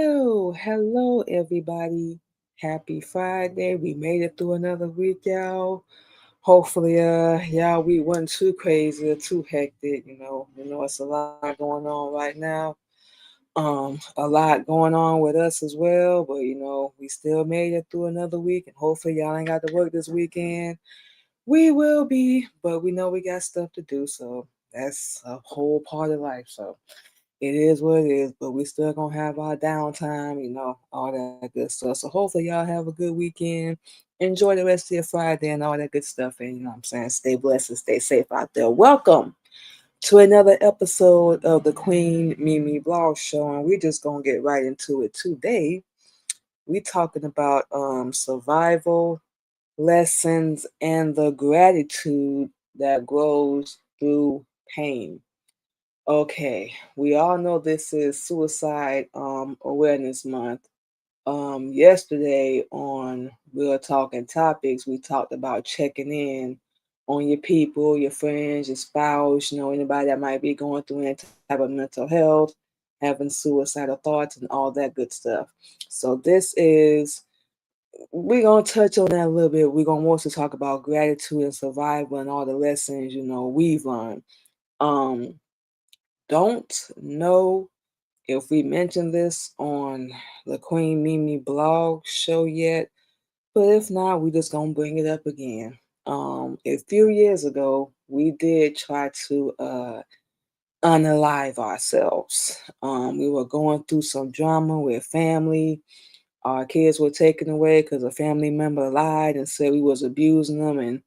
Hello, everybody. Happy Friday. We made it through another week, y'all. Hopefully, y'all week wasn't too crazy or too hectic. It's a lot going on right now. A lot going on with us as well, but we still made it through another week, and hopefully, y'all ain't got to work this weekend. We will be, but we know we got stuff to do, so that's a whole part of life. So it is what it is, but we still gonna have our downtime, all that good stuff. So hopefully y'all have a good weekend. Enjoy the rest of your Friday and all that good stuff. And you know what I'm saying? Stay blessed and stay safe out there. Welcome to another episode of the Queen Mimi Blog Show. And we're just gonna get right into it today. We talking about survival lessons and the gratitude that grows through pain. Okay, we all know this is Suicide Awareness Month. Yesterday on We Are Talking Topics, we talked about checking in on your people, your friends, your spouse, anybody that might be going through any type of mental health, having suicidal thoughts, and all that good stuff. So we're gonna touch on that a little bit. We're gonna also talk about gratitude and survival and all the lessons we've learned. Um, don't know if we mentioned this on the Queen Mimi blog show yet, but if not, we just gonna bring it up again. A few years ago, we did try to unalive ourselves. We were going through some drama with family. Our kids were taken away because a family member lied and said we was abusing them, and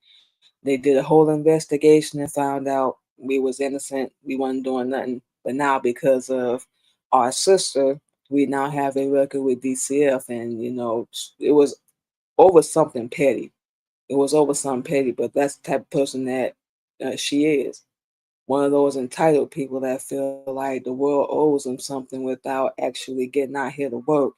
they did a whole investigation and found out we was innocent. We wasn't doing nothing. But now because of our sister, we now have a record with DCF, and it was over something petty. It was over something petty, but that's the type of person that she is. One of those entitled people that feel like the world owes them something without actually getting out here to work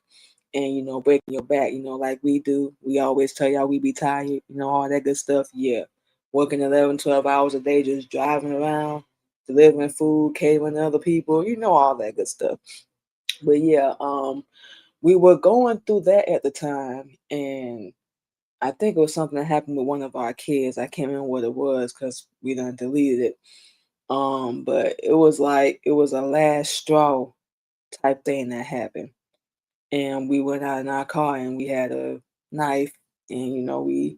and breaking your back, like we do. We always tell y'all we be tired, all that good stuff. Yeah, working 11, 12 hours a day, just driving around, delivering food, catering to other people, all that good stuff. But yeah, we were going through that at the time, and I think it was something that happened with one of our kids. I can't remember what it was because we done deleted it. But it was like it was a last straw type thing that happened, and we went out in our car and we had a knife, and we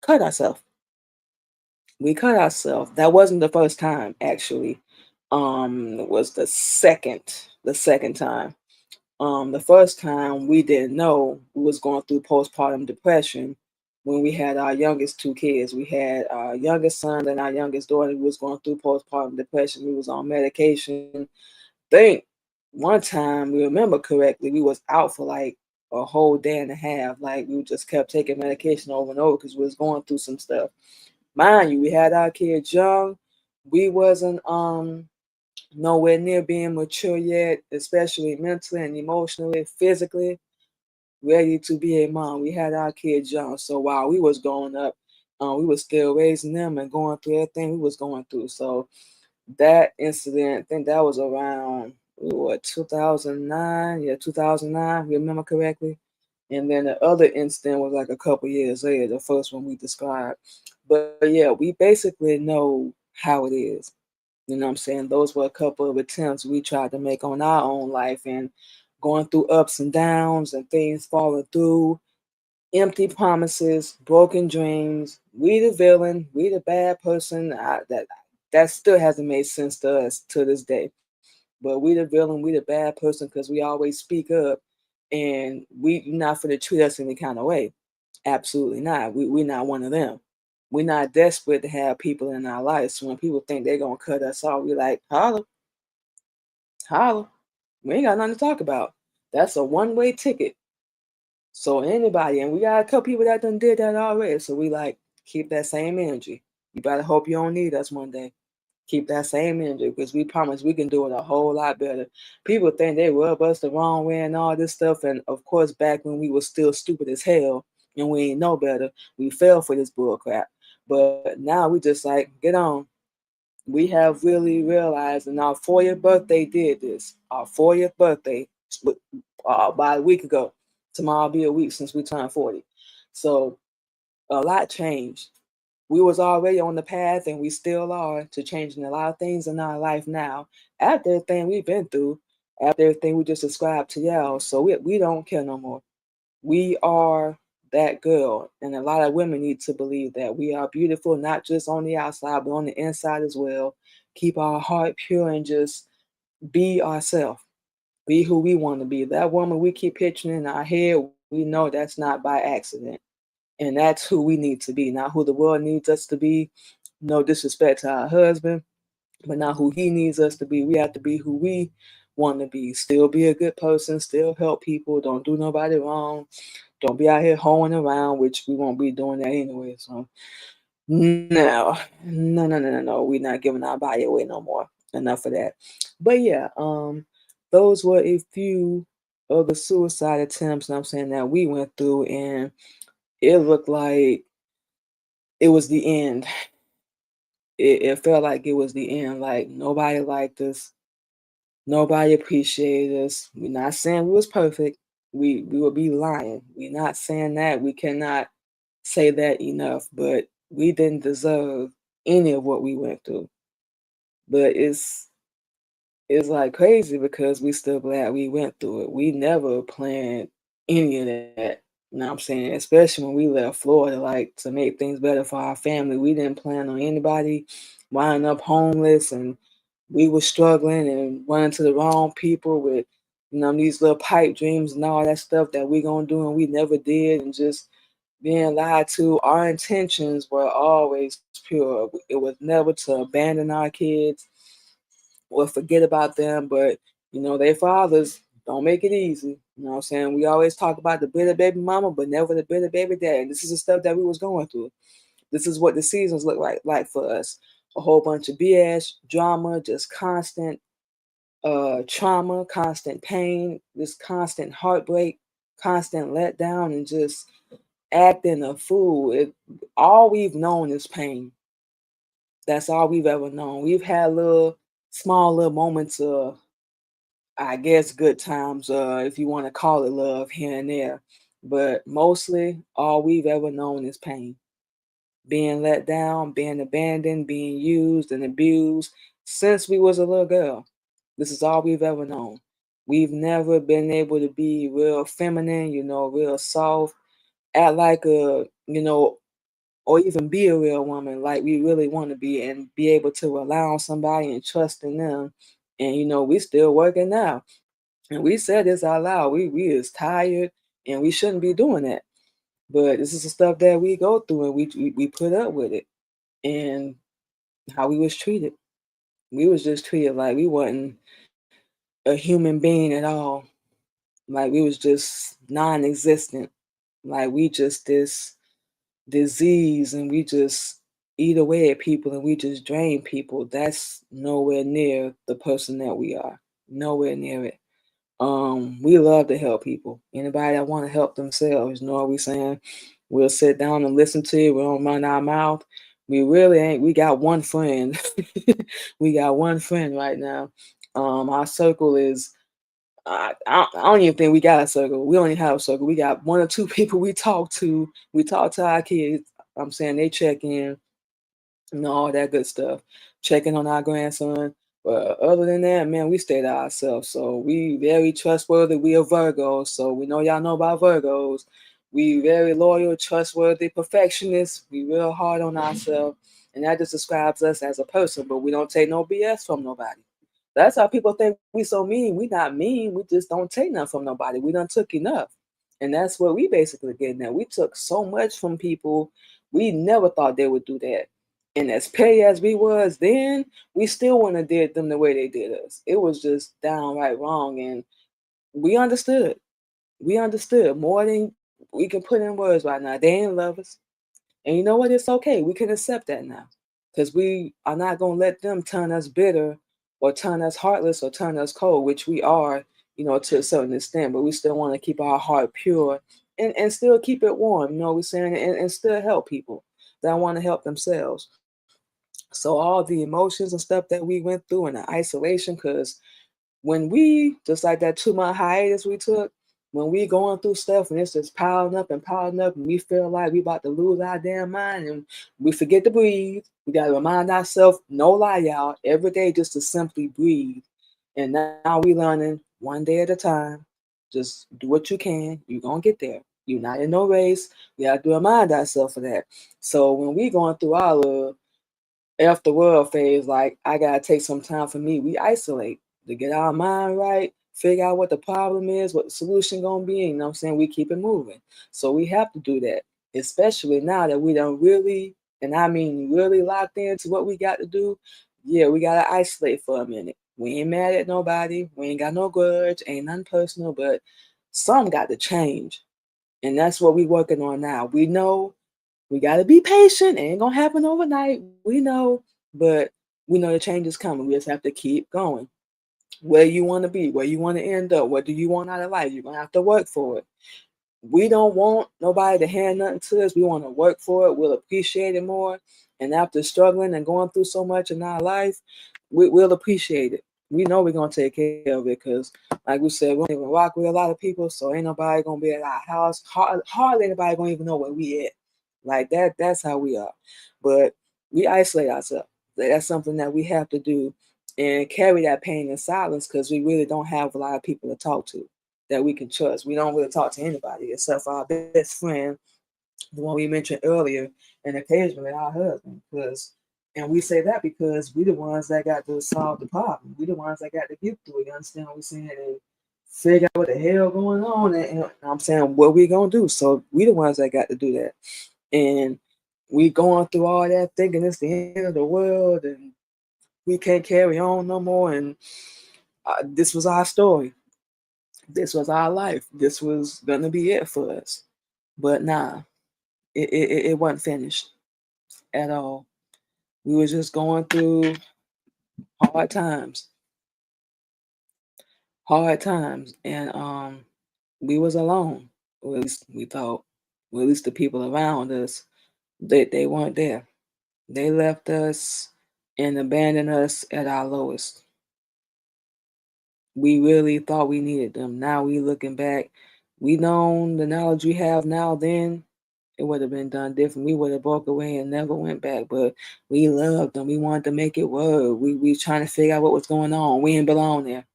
cut ourselves. We cut ourselves. That wasn't the first time, actually. It was the second time. The first time we didn't know we was going through postpartum depression when we had our youngest two kids. We had our youngest son and our youngest daughter who was going through postpartum depression. We was on medication. Think one time we remember correctly, we was out for like a whole day and a half. Like we just kept taking medication over and over because we was going through some stuff. Mind you, we had our kids young. We wasn't nowhere near being mature yet, especially mentally and emotionally, physically, ready to be a mom. We had our kids young. So while we was growing up, we was still raising them and going through everything we was going through. So that incident, I think that was around what 2009, yeah, 2009, remember correctly. And then the other incident was like a couple years later, the first one we described. But yeah, we basically know how it is. You know what I'm saying? Those were a couple of attempts we tried to make on our own life, and going through ups and downs and things falling through, empty promises, broken dreams. We the villain, we the bad person. That still hasn't made sense to us to this day. But we the villain, we the bad person because we always speak up, and we not for to treat us any kind of way. Absolutely not. We're not one of them. We're not desperate to have people in our lives. So when people think they're gonna cut us off, we like, holla, holla. We ain't got nothing to talk about. That's a one-way ticket. So anybody, and we got a couple people that done did that already. So we like keep that same energy. You better hope you don't need us one day. Keep that same energy because we promise we can do it a whole lot better. People think they rub us the wrong way and all this stuff. And of course, back when we were still stupid as hell and we ain't know better, we fell for this bull crap. But now we just like, get on. We have really realized, and our 40th birthday did this. Our 40th birthday about a week ago. Tomorrow will be a week since we turned 40. So a lot changed. We was already on the path, and we still are, to changing a lot of things in our life now. After everything we've been through, after everything we just described to y'all, so we don't care no more. We are that girl, and a lot of women need to believe that we are beautiful, not just on the outside, but on the inside as well. Keep our heart pure and just be ourselves. Be who we want to be. That woman we keep picturing in our head, we know that's not by accident. And that's who we need to be, not who the world needs us to be. No disrespect to our husband, but not who he needs us to be. We have to be who we want to be. Still be a good person, still help people, don't do nobody wrong. Don't be out here hoeing around, which we won't be doing that anyway. So no. We're not giving our body away no more. Enough of that. But yeah, those were a few of the suicide attempts, and I'm saying, that we went through, and it looked like it was the end. It felt like it was the end. Like nobody liked us, nobody appreciated us. We're not saying we was perfect. We would be lying. We're not saying that. We cannot say that enough. But we didn't deserve any of what we went through. But it's like crazy because we still glad we went through it. We never planned any of that. You know what I'm saying? Especially when we left Florida, like to make things better for our family. We didn't plan on anybody winding up homeless, and we were struggling and running to the wrong people with, these little pipe dreams and all that stuff that we gonna do and we never did, and just being lied to. Our intentions were always pure. It was never to abandon our kids or forget about them, but their fathers don't make it easy. You know what I'm saying? We always talk about the bitter baby mama, but never the bitter baby dad. And this is the stuff that we was going through. This is what the seasons look like for us. A whole bunch of BS, drama, just constant trauma, constant pain, this constant heartbreak, constant letdown, and just acting a fool. All we've known is pain. That's all we've ever known. We've had small little moments of, I guess, good times, if you want to call it love, here and there. But mostly, all we've ever known is pain. Being let down, being abandoned, being used and abused since we was a little girl. This is all we've ever known. We've never been able to be real feminine, real soft, act like or even be a real woman like we really want to be, and be able to rely on somebody and trust in them. And we still working now. And we said this out loud. We is tired, and we shouldn't be doing that. But this is the stuff that we go through, and we put up with it. And how we was treated. We was just treated like we wasn't a human being at all. Like we was just non-existent. Like we just this disease, and we just eat away at people, and we just drain people. That's nowhere near the person that we are. Nowhere near it. We love to help people. Anybody that want to help themselves, what we saying? We'll sit down and listen to you. We don't run our mouth. We really ain't. We got one friend. We got one friend right now. Our circle is, I don't even think we got a circle. We don't even have a circle. We got one or two people we talk to. We talk to our kids. I'm saying they check in, all that good stuff. Checking on our grandson. But other than that, man, we stay to ourselves. So we very trustworthy. We are Virgos. So we know y'all know about Virgos. We very loyal, trustworthy, perfectionists. We real hard on ourselves. And that just describes us as a person. But we don't take no BS from nobody. That's how people think we so mean. We not mean. We just don't take nothing from nobody. We done took enough. And that's what we basically getting at. We took so much from people. We never thought they would do that. And as petty as we was then, we still wouldn't have did them the way they did us. It was just downright wrong. And we understood. We understood more than we can put in words right now. They didn't love us. And you know what? It's okay. We can accept that now. Because we are not going to let them turn us bitter or turn us heartless or turn us cold, which we are, to a certain extent. But we still want to keep our heart pure and still keep it warm, we're saying, and still help people that want to help themselves. So all the emotions and stuff that we went through and the isolation, because when we, just like that 2 month hiatus we took, when we going through stuff and it's just piling up and we feel like we about to lose our damn mind and we forget to breathe, we got to remind ourselves, no lie, y'all, every day just to simply breathe. And now we learning one day at a time. Just do what you can. You're going to get there. You're not in no race. We have to remind ourselves of that. So when we going through our little F the world phase, like I gotta take some time for me. We isolate to get our mind right, figure out what the problem is, what the solution gonna be, and you know what I'm saying? We keep it moving. So we have to do that, especially now that we don't really, and I mean really locked into what we got to do. Yeah, we gotta isolate for a minute. We ain't mad at nobody, we ain't got no grudge, ain't nothing personal, but some got to change. And that's what we working on now. We know we got to be patient. It ain't going to happen overnight. We know, but we know the change is coming. We just have to keep going. Where you want to be, where you want to end up, what do you want out of life? You're going to have to work for it. We don't want nobody to hand nothing to us. We want to work for it. We'll appreciate it more. And after struggling and going through so much in our life, we'll appreciate it. We know we're going to take care of it because, like we said, we don't even rock with a lot of people. So ain't nobody going to be at our house. Hardly anybody going to even know where we at. Like that, that's how we are. But we isolate ourselves. That's something that we have to do and carry that pain in silence because we really don't have a lot of people to talk to that we can trust. We don't really talk to anybody except for our best friend, the one we mentioned earlier, and occasionally our husband. And we say that because we the ones that got to solve the problem. We the ones that got to get through it. You understand what we're saying? And figure out what the hell going on. And I'm saying what we gonna do. So we the ones that got to do that. And we going through all that thinking it's the end of the world and we can't carry on no more. And this was our story. This was our life. This was gonna be it for us. But nah, it wasn't finished at all. We were just going through hard times, and we was alone. Or at least we thought. Or at least the people around us, they weren't there. They left us and abandoned us at our lowest. We really thought we needed them. Now we looking back, we known the knowledge we have now then, it would have been done different. We would have broke away and never went back. But we loved them. We wanted to make it work. We trying to figure out what was going on. We didn't belong there.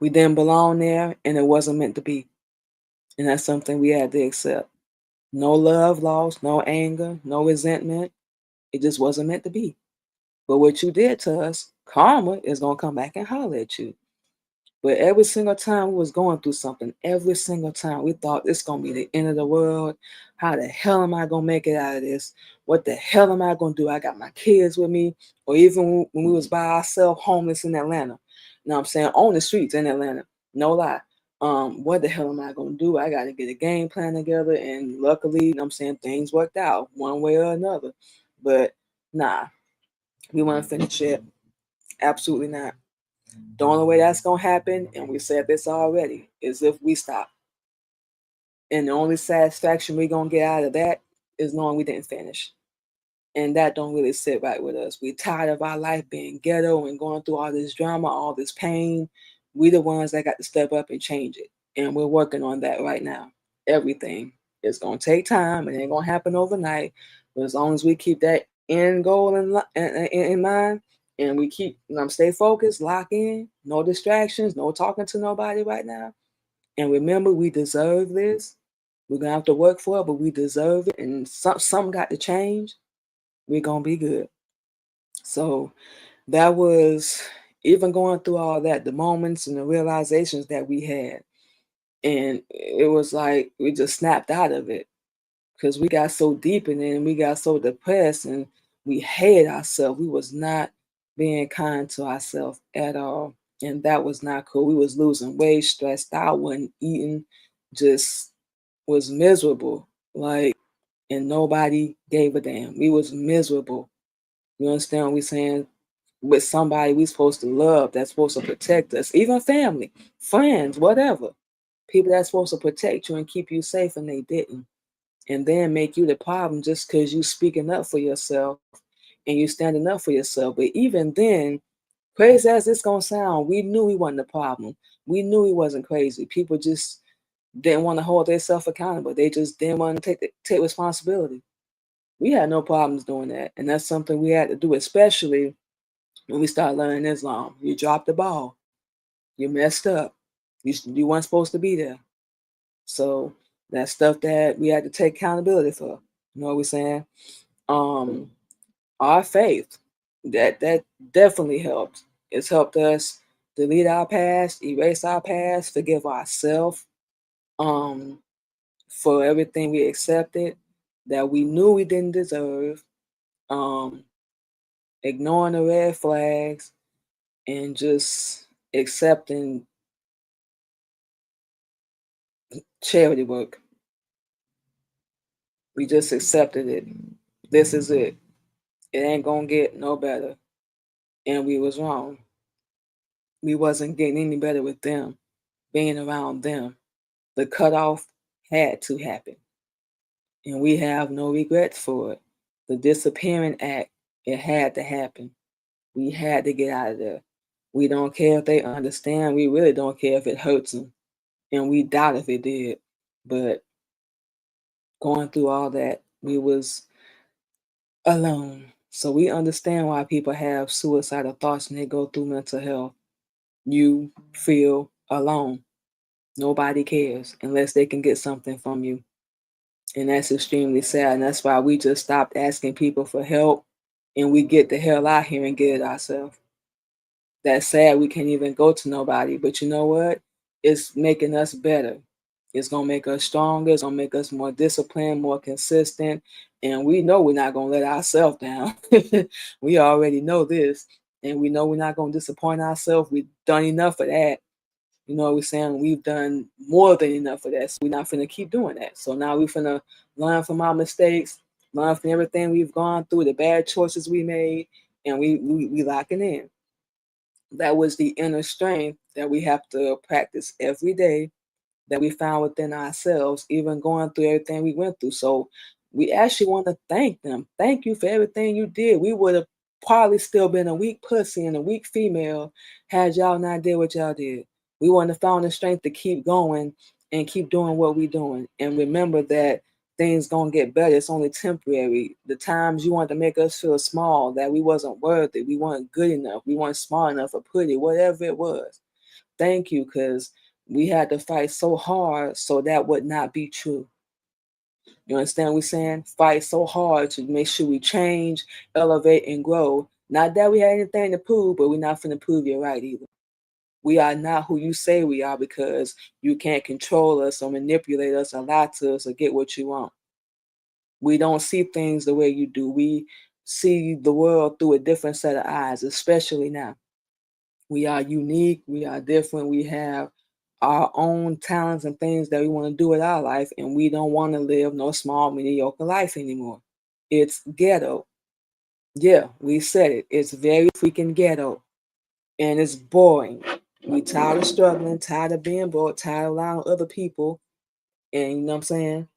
We didn't belong there and it wasn't meant to be. And that's something we had to accept. No love lost, no anger, no resentment. It just wasn't meant to be. But what you did to us, karma is gonna come back and holler at you. But every single time we was going through something, every single time we thought it's gonna be the end of the world. How the hell am I gonna make it out of this? What the hell am I gonna do? I got my kids with me, or even when we was by ourselves, homeless in Atlanta. You know what I'm saying? On the streets in Atlanta. No lie. What the hell am I gonna do? I gotta get a game plan together, and luckily, you know what I'm saying, things worked out one way or another. But nah, we want to finish it. Absolutely not. The only way that's gonna happen, and we said this already, is if we stop. And the only satisfaction we're gonna get out of that is knowing we didn't finish. And that don't really sit right with us. We're tired of our life being ghetto and going through all this drama, all this pain. We the ones that got to step up and change it. And we're working on that right now. Everything. It's gonna take time. It ain't gonna happen overnight. But as long as we keep that end goal in mind, and we keep stay focused, lock in, no distractions, no talking to nobody right now. And remember, we deserve this. We're gonna have to work for it, but we deserve it. And some got to change. We're gonna be good. So that was, even going through all that, the moments and the realizations that we had. And it was like we just snapped out of it because we got so deep in it and we got so depressed and we hated ourselves. We was not being kind to ourselves at all. And that was not cool. We was losing weight, stressed out, wasn't eating, just was miserable. Like, and nobody gave a damn. We was miserable. You understand what we saying? With somebody we supposed to love, that's supposed to protect us, even family, friends, whatever. People that's supposed to protect you and keep you safe, and they didn't. And then make you the problem just because you speaking up for yourself and you standing up for yourself. But even then, Crazy as this gonna sound, we knew we wasn't the problem. We knew we wasn't crazy. People just didn't want to hold themselves accountable. They just didn't want to take responsibility. We had no problems doing that, and that's something we had to do, especially when we started learning Islam. You dropped the ball. You messed up. You weren't supposed to be there. So that's stuff that we had to take accountability for. You know what we're saying? Um, our faith that definitely helped. It's helped us delete our past, erase our past, forgive ourselves um, for everything we accepted that we knew we didn't deserve, um, ignoring the red flags, and just accepting charity work. We just accepted it. This is it. It ain't gonna get no better. And we was wrong. We wasn't getting any better with them, being around them. The cutoff had to happen. And we have no regrets for it. The disappearing act, it had to happen. We had to get out of there. We don't care if they understand. We really don't care if it hurts them. And we doubt if it did. But going through all that, we was alone. So we understand why people have suicidal thoughts and they go through mental health. You feel alone. Nobody cares unless they can get something from you. And that's extremely sad. And that's why we just stopped asking people for help and we get the hell out here and get it ourselves. That's sad we can't even go to nobody. But you know what? It's making us better. It's gonna make us stronger, it's gonna make us more disciplined, more consistent. And we know we're not gonna let ourselves down. We already know this. And we know we're not gonna disappoint ourselves. We've done enough of that. You know what we're saying? We've done more than enough of that. So we're not finna keep doing that. So now we're finna learn from our mistakes, learn from everything we've gone through, the bad choices we made, and we locking in. That was the inner strength that we have to practice every day that we found within ourselves, even going through everything we went through. So we actually want to thank them. Thank you for everything you did. We would have probably still been a weak pussy and a weak female had y'all not did what y'all did. We wouldn't have found the strength to keep going and keep doing what we're doing. And remember that things gonna get better. It's only temporary. The times you want to make us feel small, that we wasn't worthy, we weren't good enough, we weren't smart enough or pretty, whatever it was. Thank you, because we had to fight so hard so that would not be true. You understand what we're saying? Fight so hard to make sure we change, elevate, and grow. Not that we had anything to prove, but we're not finna prove you right either. We are not who you say we are because you can't control us or manipulate us or lie to us or get what you want. We don't see things the way you do. We see the world through a different set of eyes, especially now. We are unique, we are different, we have our own talents and things that we want to do with our life, and we don't want to live no small, mediocre life anymore. It's ghetto. Yeah, we said it. It's very freaking ghetto. And it's boring. We tired of struggling, tired of being broke, tired of allowing other people, and you know what I'm saying?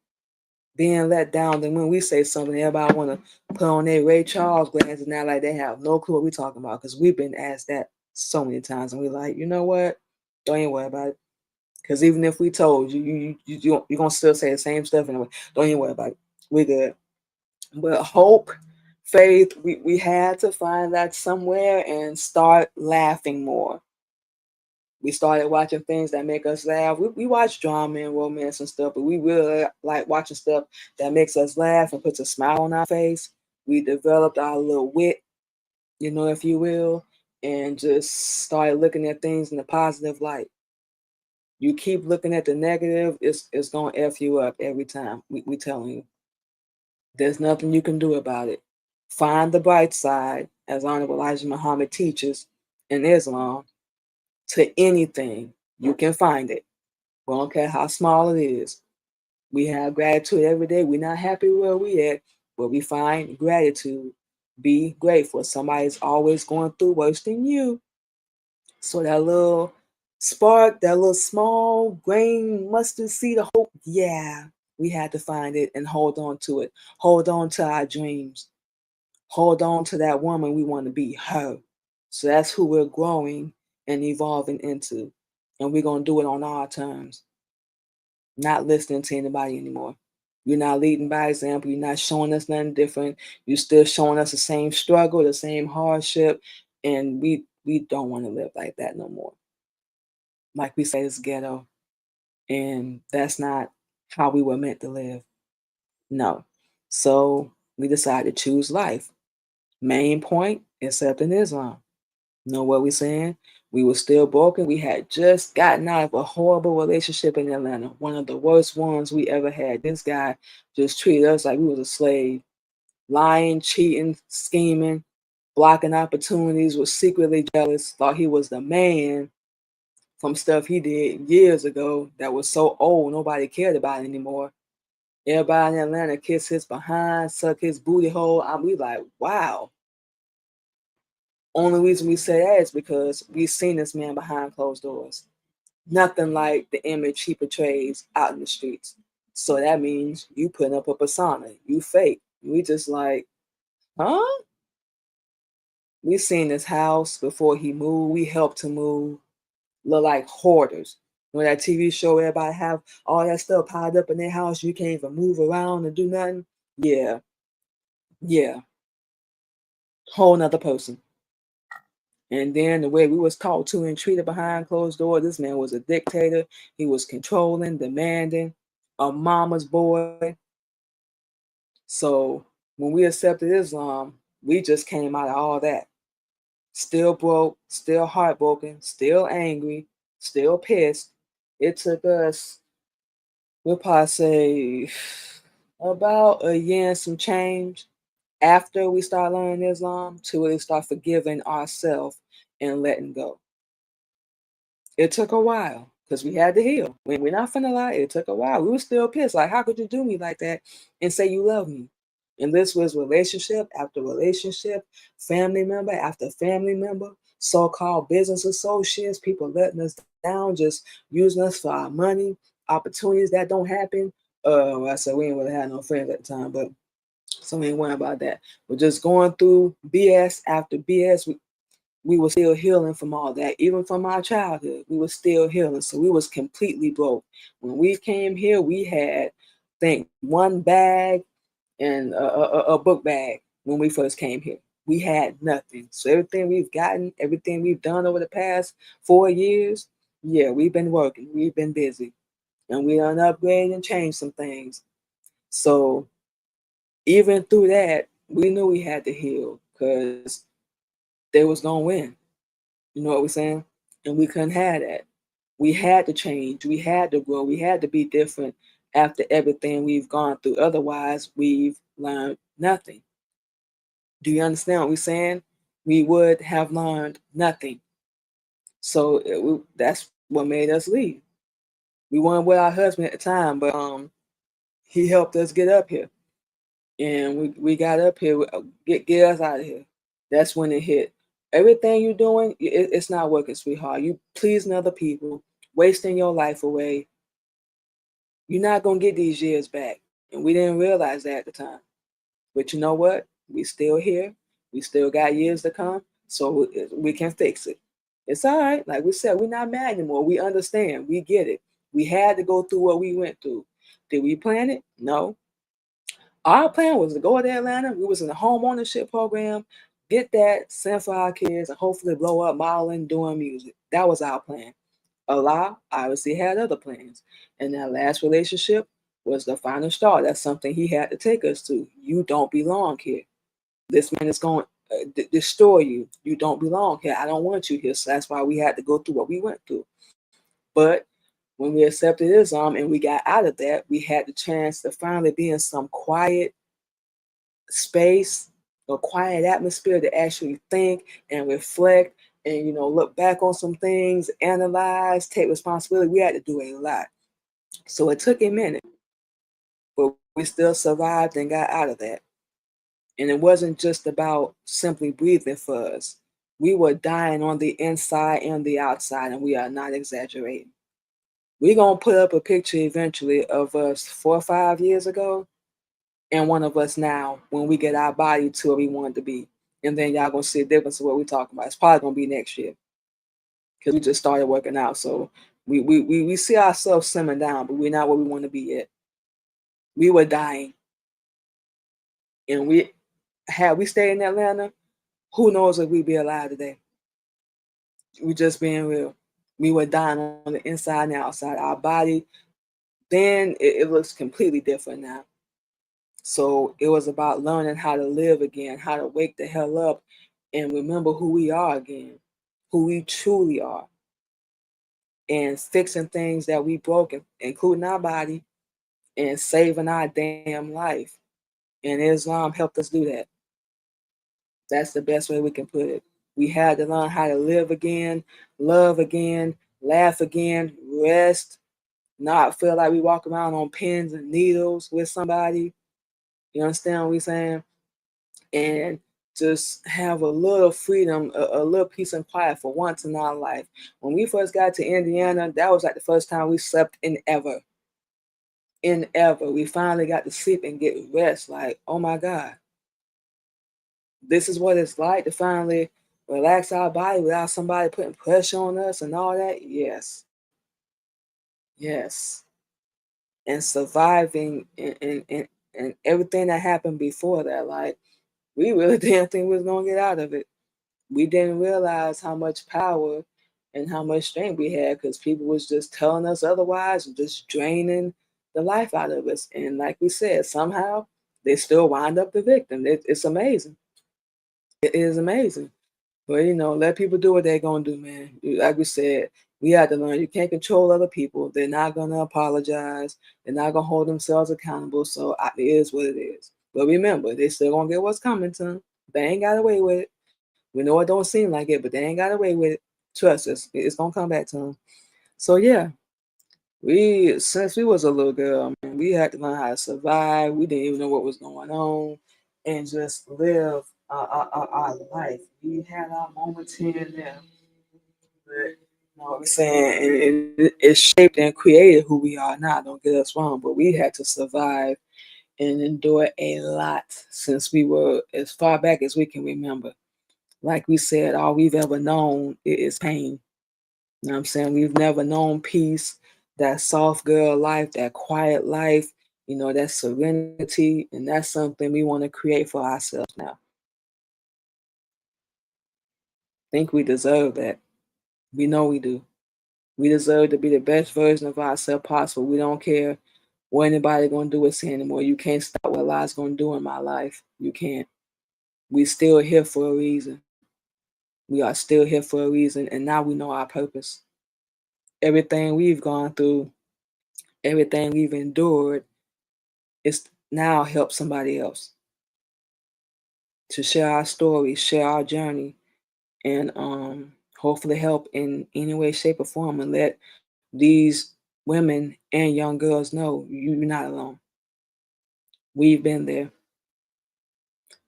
Being let down. Then when we say something, everybody want to put on their Ray Charles glasses now like they have no clue what we're talking about because we've been asked that so many times, and we're like, you know what? Don't even worry about it. Because even if we told you, you're gonna still say the same stuff anyway. Don't even worry about it. We good. But hope, faith, we had to find that somewhere and start laughing more. We started watching things that make us laugh. We watch drama and romance and stuff, but we really like watching stuff that makes us laugh and puts a smile on our face. We developed our little wit, you know, if you will, and just started looking at things in a positive light. You keep looking at the negative, it's gonna F you up every time. We telling you. There's nothing you can do about it. Find the bright side, as Honorable Elijah Muhammad teaches in Islam, to anything. You can find it. We don't care how small it is. We have gratitude every day. We're not happy where we at, but we find gratitude. Be grateful. Somebody's always going through worse than you. So that little spark, that little small grain mustard seed of hope, yeah, we had to find it and hold on to it. Hold on to our dreams. Hold on to that woman we want to be, her. So that's who we're growing and evolving into. And we're going to do it on our terms, not listening to anybody anymore. You're not leading by example. You're not showing us nothing different. You're still showing us the same struggle, the same hardship. And we don't want to live like that no more. Like we say, it's ghetto. And that's not how we were meant to live. No. So we decided to choose life. Main point, accepting Islam. Know what we're saying? We were still broken. We had just gotten out of a horrible relationship in Atlanta, one of the worst ones we ever had. This guy just treated us like we was a slave, lying, cheating, scheming, blocking opportunities, was secretly jealous, thought he was the man from stuff he did years ago that was so old nobody cared about anymore. Everybody in Atlanta kiss his behind, suck his booty hole. We like, wow. Only reason we say that is because we've seen this man behind closed doors. Nothing like the image he portrays out in the streets. So that means you putting up a persona. You fake. We just like, huh? We seen his house before he moved. We helped him move. Look like hoarders. When that TV show, everybody have all that stuff piled up in their house. You can't even move around and do nothing. Yeah, yeah. Whole nother person. And then the way we was talked to and treated behind closed doors, this man was a dictator. He was controlling, demanding, a mama's boy. So when we accepted Islam, we just came out of all that. Still broke, still heartbroken, still angry, still pissed. It took us, we'll probably say, about a year and some change after we start learning Islam to really start forgiving ourselves and letting go. It took a while because we had to heal. We're not finna lie. It took a while. We were still pissed. Like, how could you do me like that and say you love me? And this was relationship after relationship, family member after family member, so-called business associates, people letting us down, just using us for our money, opportunities that don't happen. I said we ain't really had no friends at the time, but so we ain't worrying about that. We're just going through BS after BS. We were still healing from all that, even from our childhood. We were still healing, so we was completely broke. When we came here, we had, I think, one bag and a book bag when we first came here. We had nothing. So everything we've gotten, everything we've done over the past 4 years, yeah, we've been working, we've been busy, and we done upgraded and changed some things. So even through that, we knew we had to heal because they was gonna win. You know what we're saying? And we couldn't have that. We had to change. We had to grow. We had to be different after everything we've gone through. Otherwise, we've learned nothing. Do you understand what we're saying? We would have learned nothing. So that's what made us leave. We weren't with our husband at the time, but he helped us get up here. And we got up here, get us out of here. That's when it hit. Everything you're doing, it's not working, sweetheart. You pleasing other people, wasting your life away. You're not gonna get these years back. And we didn't realize that at the time. But you know what? We still here. We still got years to come, so we can fix it. It's all right. Like we said, we're not mad anymore. We understand. We get it. We had to go through what we went through. Did we plan it? No. Our plan was to go to Atlanta. We was in a home ownership program, get that, send for our kids, and hopefully blow up modeling, doing music. That was our plan. Allah obviously had other plans. And that last relationship was the final straw. That's something he had to take us to. You don't belong here. This man is going to destroy you. You don't belong here. I don't want you here. So that's why we had to go through what we went through. But when we accepted Islam and we got out of that, we had the chance to finally be in some quiet space, a quiet atmosphere to actually think and reflect and look back on some things, analyze, take responsibility. We had to do a lot. So it took a minute, but we still survived and got out of that. And it wasn't just about simply breathing for us. We were dying on the inside and the outside, and we are not exaggerating. We're going to put up a picture eventually of us 4 or 5 years ago and one of us now when we get our body to where we want to be. and then y'all gonna see a difference of what we're talking about. It's probably gonna be next year because we just started working out. So we see ourselves slimming down, but we're not where we want to be yet. We were dying, and we stayed in Atlanta, who knows if we'd be alive today. We just being real. We were dying on the inside and outside. Our body, then it looks completely different now. So it was about learning how to live again, how to wake the hell up and remember who we are again, who we truly are, and fixing things that we broke, including our body, and saving our damn life. And Islam helped us do that. That's the best way we can put it. We had to learn how to live again, love again, laugh again, rest, not feel like we walk around on pins and needles with somebody. You understand what we're saying? And just have a little freedom, a little peace and quiet for once in our life. When we first got to Indiana, that was like the first time we slept in ever. In ever. We finally got to sleep and get rest. Like, oh my God, this is what it's like to finally relax our body without somebody putting pressure on us and all that. Yes. Yes. And surviving and everything that happened before that. Like, we really didn't think we was gonna get out of it. We didn't realize how much power and how much strength we had because people was just telling us otherwise and just draining the life out of us. And like we said, somehow they still wind up the victim. It's amazing. It is amazing. But let people do what they're gonna do, man. Like we said, we had to learn you can't control other people. They're not gonna apologize. They're not gonna hold themselves accountable. So it is what it is. But remember, they still gonna get what's coming to them. They ain't got away with it. We know it don't seem like it, but they ain't got away with it. Trust us, it's gonna come back to them. So yeah, we since we was a little girl, man, we had to learn how to survive. We didn't even know what was going on, and just live our life. We had our moments here and there, but you know what I'm saying, and it shaped and created who we are now. Don't get us wrong, but we had to survive and endure a lot since we were as far back as we can remember. Like we said, all we've ever known is pain. You know what I'm saying? We've never known peace, that soft girl life, that quiet life, that serenity. And that's something we want to create for ourselves now. Think we deserve that. We know we do. We deserve to be the best version of ourselves possible. We don't care what anybody gonna do us anymore. You can't stop what Allah's gonna do in my life. You can't. We still here for a reason. We are still here for a reason, and now we know our purpose. Everything we've gone through, everything we've endured, is now help somebody else to share our story, share our journey, and hopefully help in any way, shape, or form, and let these women and young girls know you're not alone. We've been there.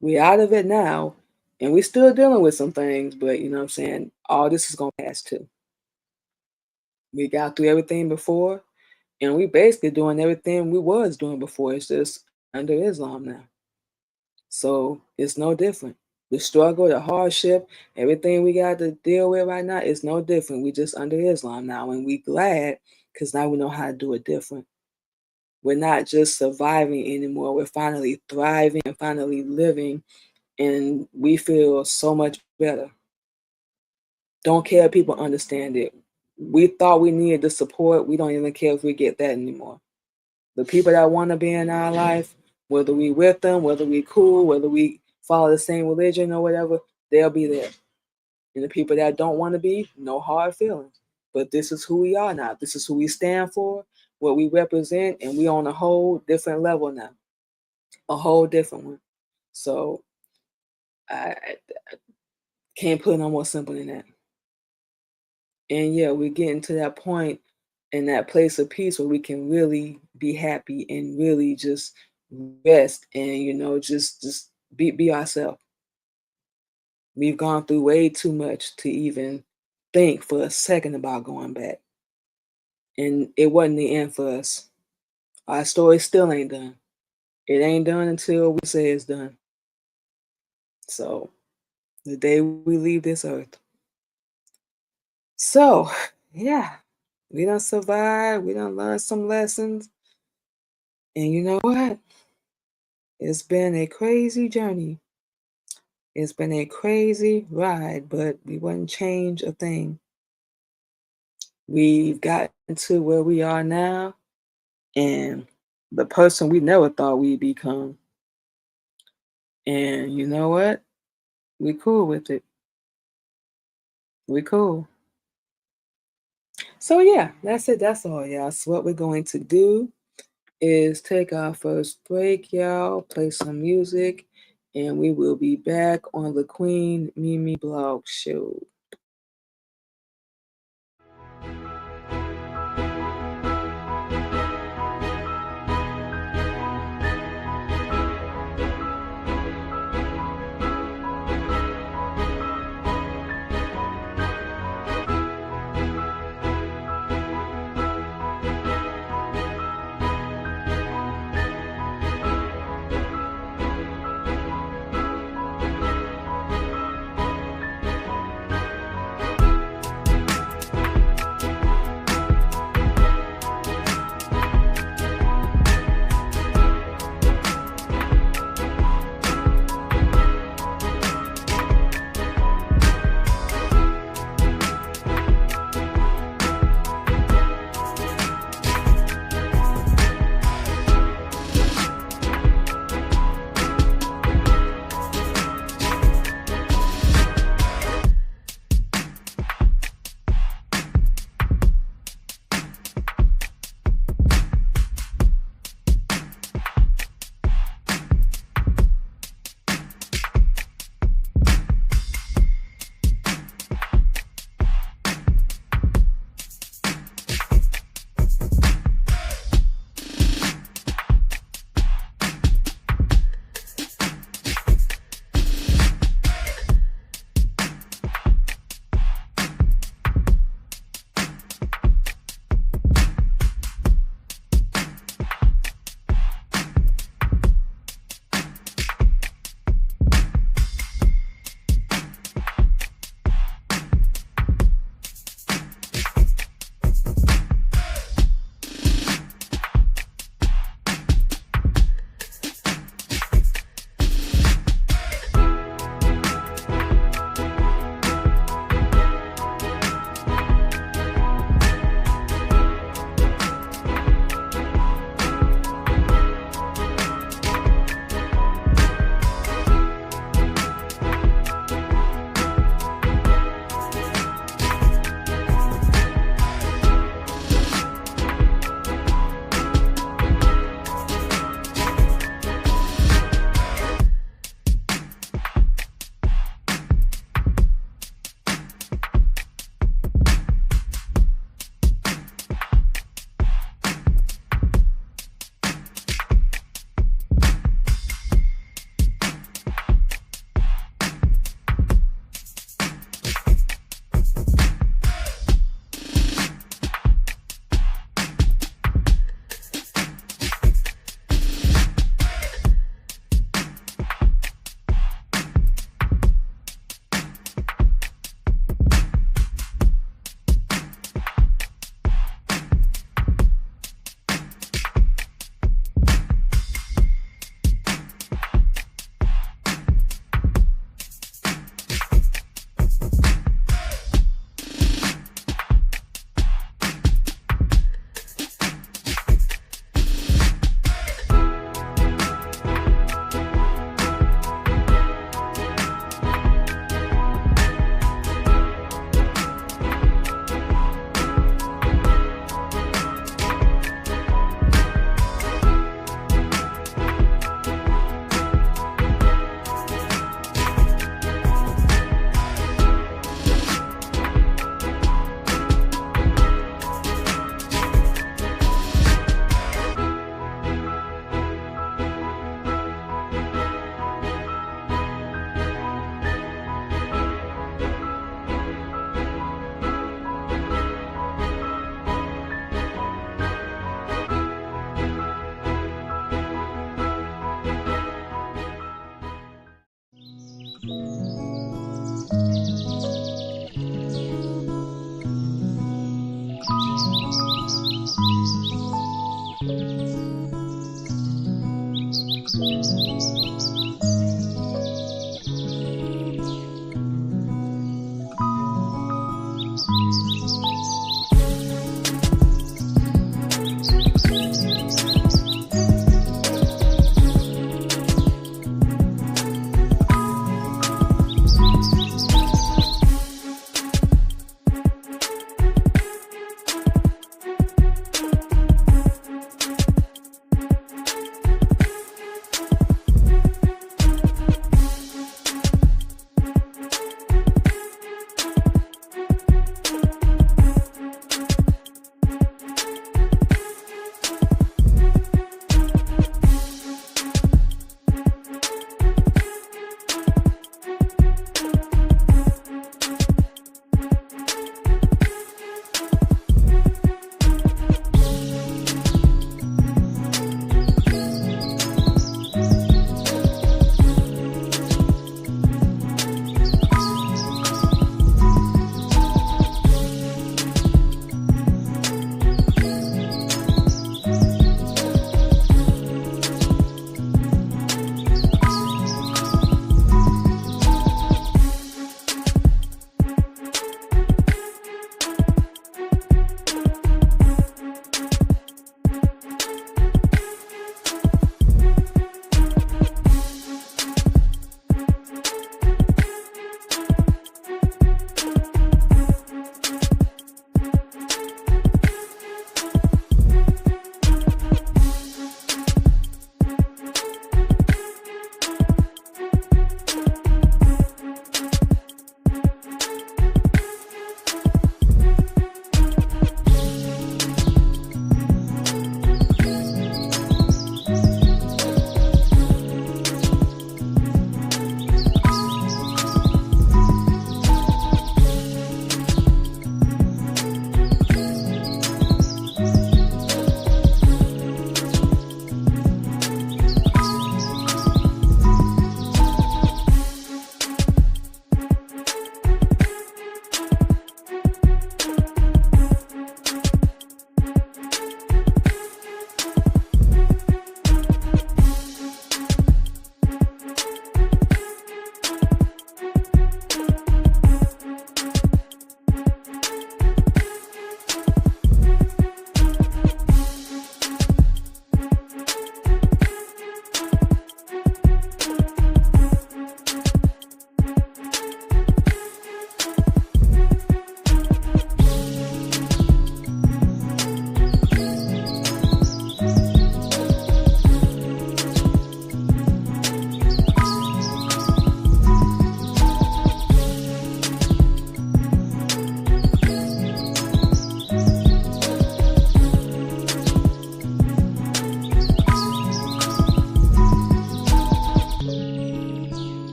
We're out of it now, and we're still dealing with some things, but you know what I'm saying? All this is gonna pass too. We got through everything before, and we basically doing everything we was doing before. It's just under Islam now. So it's no different. The struggle, the hardship, everything we got to deal with right now is no different. We just under Islam now, and we glad because now we know how to do it different. We're not just surviving anymore. We're finally thriving and finally living, and we feel so much better. Don't care if people understand it. We thought we needed the support. We don't even care if we get that anymore. The people that want to be in our life, whether we with them, whether we cool, whether we follow the same religion or whatever, they'll be there. And the people that don't want to be, no hard feelings. But this is who we are now. This is who we stand for, what we represent, and we on a whole different level now, a whole different one. So I can't put it no more simple than that. And yeah, we're getting to that point in that place of peace where we can really be happy and really just rest and just be ourselves. We've gone through way too much to even think for a second about going back. And it wasn't the end for us. Our story still ain't done. It ain't done until we say it's done. So the day we leave this earth. So, yeah, we done survived. We done learned some lessons. And you know what? It's been a crazy journey. It's been a crazy ride, but we wouldn't change a thing. We've gotten to where we are now, and the person we never thought we'd become. And you know what? We cool with it. We cool. So yeah, that's it. That's all, y'all. So what we're going to do is take our first break, y'all, play some music, and we will be back on the Queen Mimi Blog Show.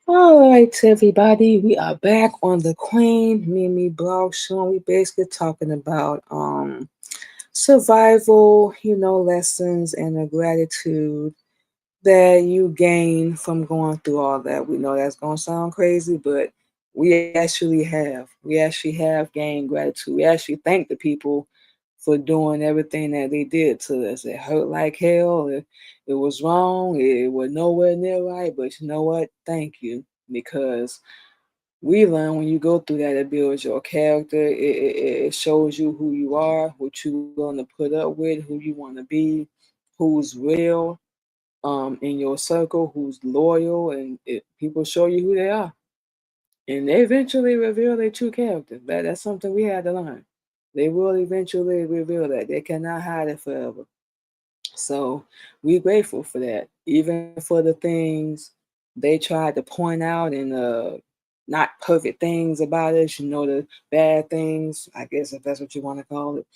All right, everybody, we are back on the Queen Mimi Blog Show. We basically talking about survival, lessons and the gratitude that you gain from going through all that. We know that's gonna sound crazy, but we actually have gained gratitude. We actually thank the people for doing everything that they did to us. It hurt like hell. It was wrong. It was nowhere near right. But you know what? Thank you, because we learn when you go through that, it builds your character. It shows you who you are, what you're willing to put up with, who you want to be, who's real in your circle, who's loyal, and people show you who they are. And they eventually reveal their true character. That's something we had to learn. They will eventually reveal that. They cannot hide it forever. So we're grateful for that. Even for the things they tried to point out and not perfect things about us, the bad things, I guess if that's what you want to call it.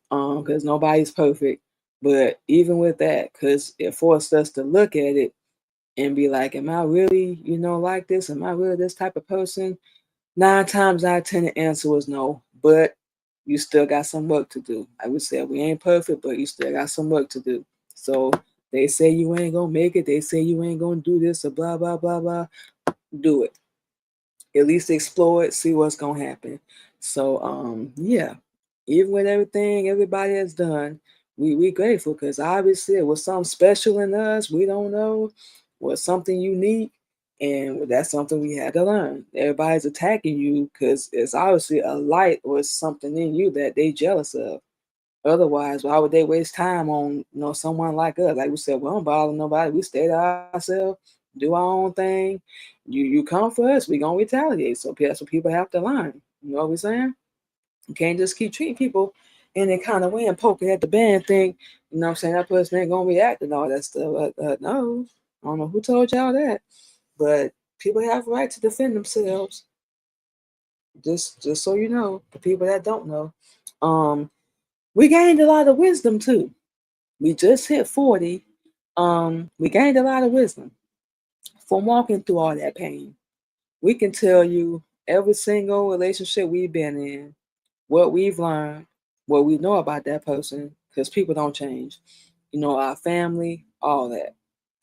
Because nobody's perfect. But even with that, because it forced us to look at it and be like, am I really, like this? Am I really this type of person? 9 times out of 10, the answer was no. But you still got some work to do. I would say we ain't perfect, but you still got some work to do. So They say you ain't gonna make it. They say you ain't gonna do this or blah blah blah blah. Do it. At least explore it. See what's gonna happen. So yeah. Even with everything everybody has done, we grateful because obviously it was something special in us. We don't know, was something unique, and that's something we had to learn. Everybody's attacking you because it's obviously a light or something in you that they jealous of. Otherwise, why would they waste time on someone like us? Like we said, we don't bother nobody. We stay to ourselves, do our own thing. You come for us, we gonna retaliate. So that's what people have to learn. You know what we're saying? You can't just keep treating people in that kind of way and poking at the band thing. You know what I'm saying? That person ain't gonna react and all that stuff. No, I don't know who told y'all that, but people have a right to defend themselves. Just so you know, the people that don't know. We gained a lot of wisdom too. We just hit 40. We gained a lot of wisdom from walking through all that pain. We can tell you every single relationship we've been in, what we've learned, what we know about that person, because people don't change. Our family, all that.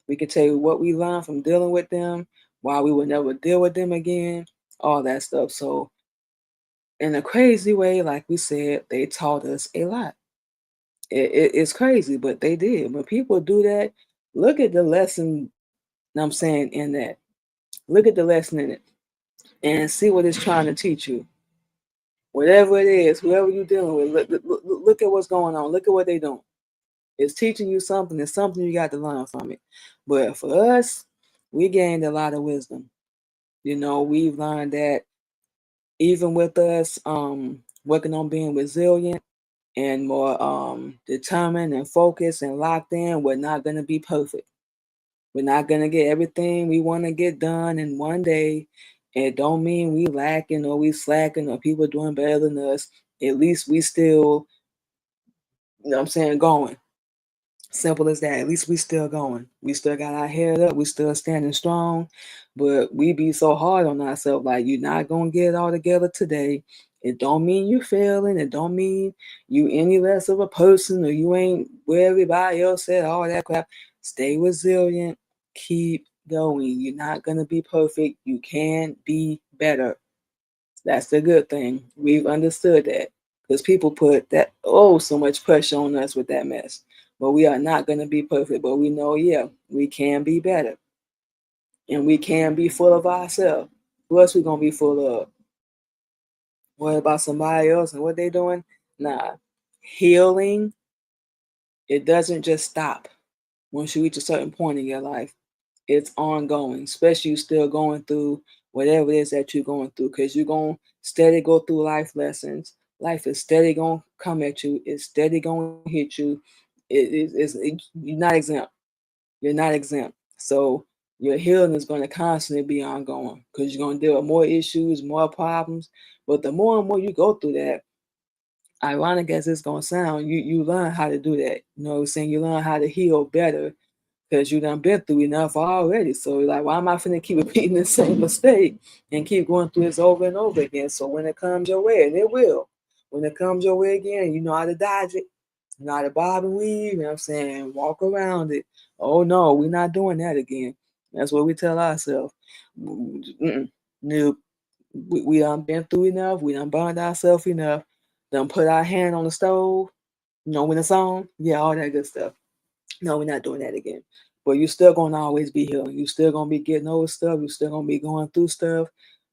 We can tell you what we learned from dealing with them, why we would never deal with them again, all that stuff. So, in a crazy way, like we said, they taught us a lot. It's crazy, but they did. When people do that, look at the lesson I'm saying in that. Look at the lesson in it and see what it's trying to teach you. Whatever it is, whoever you're dealing with, look at what's going on. Look at what they're doing. It's teaching you something. It's something you got to learn from it. But for us, we gained a lot of wisdom. We've learned that even with us working on being resilient and more determined and focused and locked in, we're not going to be perfect. We're not going to get everything we want to get done in one day. It don't mean we lacking or we slacking or people doing better than us. At least we still, I'm saying, going. Simple as that. At least we still going. We still got our head up. We still standing strong. But we be so hard on ourselves. Like, you're not going to get it all together today. It don't mean you failing. It don't mean you any less of a person or you ain't where everybody else at, all that crap. Stay resilient. Keep going. You're not going to be perfect. You can be better. That's the good thing. We've understood that because people put that so much pressure on us with that mess. But we are not going to be perfect. But we know, yeah, we can be better, and we can be full of ourselves. Who else we gonna be full of? What about somebody else and what they doing? Nah, healing. It doesn't just stop once you reach a certain point in your life. It's ongoing, especially you still going through whatever it is that you're going through, because you're going to steady go through life lessons. Life is steady going to come at you. It's steady going to hit you. You're not exempt. You're not exempt. So your healing is going to constantly be ongoing because you're going to deal with more issues, more problems. But the more and more you go through that, ironic as it's going to sound, you learn how to do that. You know what I'm saying? You learn how to heal better because you done been through enough already. So like, why am I finna keep repeating the same mistake and keep going through this over and over again? So when it comes your way, and it will, when it comes your way again, you know how to dodge it, you know how to bob and weave, you know what I'm saying? Walk around it. Oh no, we're not doing that again. That's what we tell ourselves. Nope. We done been through enough. We done burned ourselves enough. Done put our hand on the stove, when it's on. Yeah, all that good stuff. No, we're not doing that again. But you're still gonna always be healing. You're still gonna be getting over stuff. You're still gonna be going through stuff.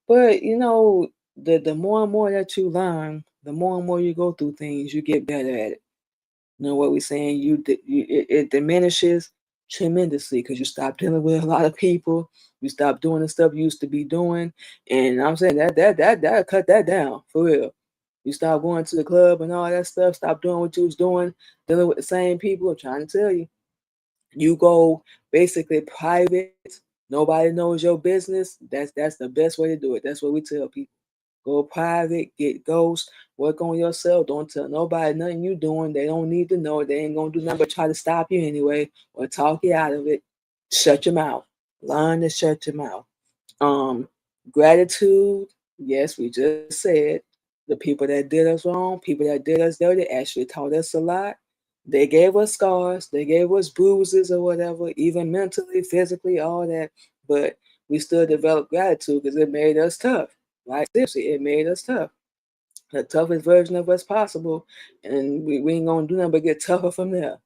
But the more and more that you learn, the more and more you go through things, you get better at it. You know what we're saying? It diminishes tremendously because you stop dealing with a lot of people. You stop doing the stuff you used to be doing, and I'm saying that cut that down for real. You stop going to the club and all that stuff. Stop doing what you was doing, dealing with the same people. I'm trying to tell you. You go basically private. Nobody knows your business. That's the best way to do it. That's what we tell people. Go private, get ghost, work on yourself. Don't tell nobody nothing you doing. They don't need to know. They ain't gonna do nothing but try to stop you anyway or talk you out of it. Shut your mouth. Learn to shut your mouth. Um, Gratitude. Yes, we just said the people that did us wrong, people that did us dirty, actually taught us a lot. They gave us scars, they gave us bruises or whatever, even mentally, physically, all that. But we still developed gratitude because it made us tough. Like seriously, it made us tough. The toughest version of us possible. And we ain't gonna do nothing but get tougher from there.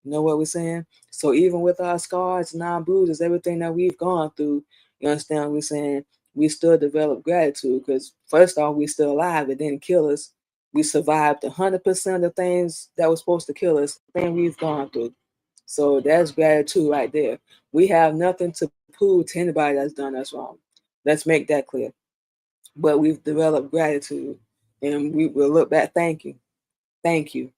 You know what we're saying? So even with our scars and our bruises, everything that we've gone through, you understand what we're saying? We still develop gratitude because first off, we still alive. It didn't kill us. We survived 100% of things that were supposed to kill us, thing we've gone through. So that's gratitude right there. We have nothing to prove to anybody that's done us wrong. Let's make that clear. But we've developed gratitude and we will look back. Thank you. Thank you.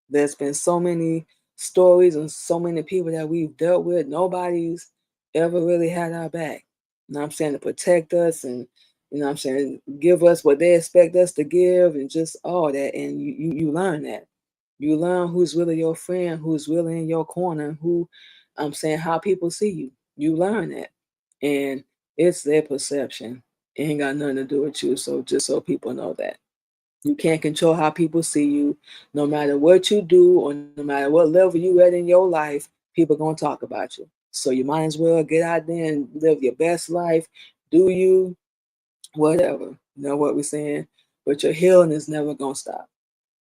There's been so many stories and so many people that we've dealt with. Nobody's ever really had our back. You know what I'm saying? To protect us and, you know what I'm saying, give us what they expect us to give and just all that. And you learn that. You learn who's really your friend, who's really in your corner, who I'm saying how people see you. You learn that. And it's their perception. It ain't got nothing to do with you. So just so people know that. You can't control how people see you. No matter what you do or no matter what level you at in your life, people gonna talk about you. So you might as well get out there and live your best life. Do you, whatever. You know what we're saying? But your healing is never gonna stop.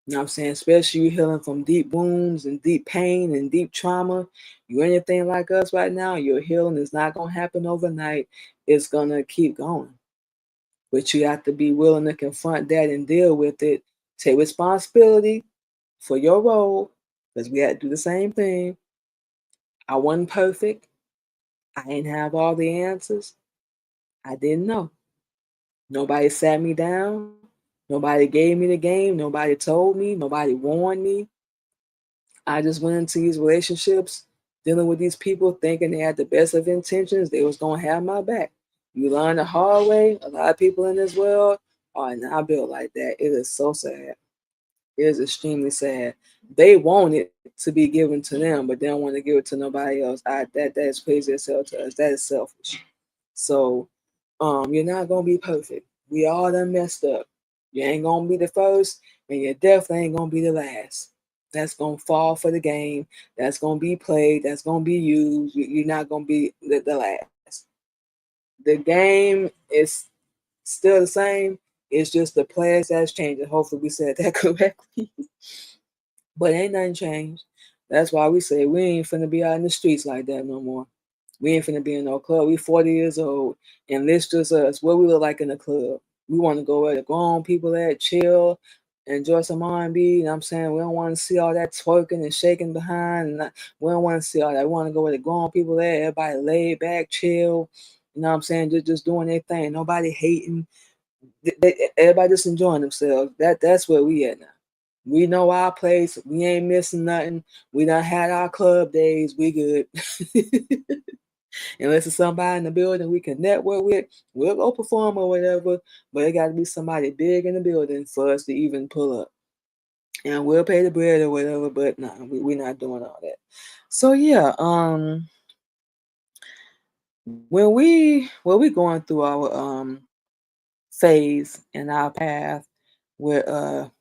You know what I'm saying? Especially you healing from deep wounds and deep pain and deep trauma. You anything like us right now, your healing is not gonna happen overnight. It's gonna keep going. But you have to be willing to confront that and deal with it. Take responsibility for your role, because we had to do the same thing. I wasn't perfect. I didn't have all the answers. I didn't know. Nobody sat me down. Nobody gave me the game. Nobody told me. Nobody warned me. I just went into these relationships dealing with these people thinking they had the best of intentions. They was going to have my back. You learn the hard way. A lot of people in this world are not built like that. It is so sad. It is extremely sad. They want it to be given to them, but they don't want to give it to nobody else. That is crazy as hell to us. That is selfish. So you're not gonna be perfect. We all done messed up. You ain't gonna be the first, and you definitely ain't gonna be the last. That's gonna fall for the game. That's gonna be played. That's gonna be used. You're not gonna be the last. The game is still the same. It's just the players that's changing. Hopefully, we said that correctly. But ain't nothing changed. That's why we say we ain't finna be out in the streets like that no more. We ain't finna be in no club. We 40 years old, and this just us. What we look like in the club. We want to go where the grown people at, chill, enjoy some R&B. You know what I'm saying? We don't want to see all that twerking and shaking behind. We don't want to see all that. We want to go where the grown people at. Everybody laid back, chill. You know what I'm saying? Just doing their thing. Nobody hating. Everybody just enjoying themselves. That's where we at now. We know our place. We ain't missing nothing. We done had our club days. We good. Unless it's somebody in the building we can network with, we'll go perform or whatever. But it got to be somebody big in the building for us to even pull up. And we'll pay the bread or whatever. But nah, we're not doing all that. So yeah, when we going through our phase and our path with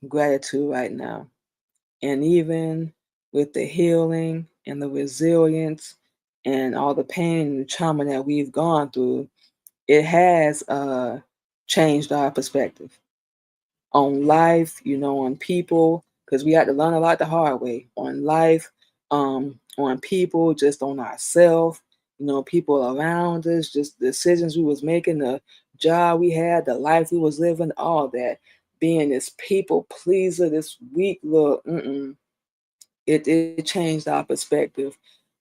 gratitude right now, and even with the healing and the resilience and all the pain and trauma that we've gone through, it has changed our perspective on life, on people, because we had to learn a lot the hard way on life, on people, just on ourselves, people around us, just the decisions we was making, the job we had, the life we was living, all that. Being this people pleaser, this weak little, it changed our perspective.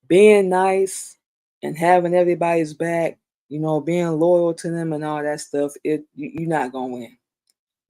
Being nice and having everybody's back, being loyal to them and all that stuff, you're not gonna win.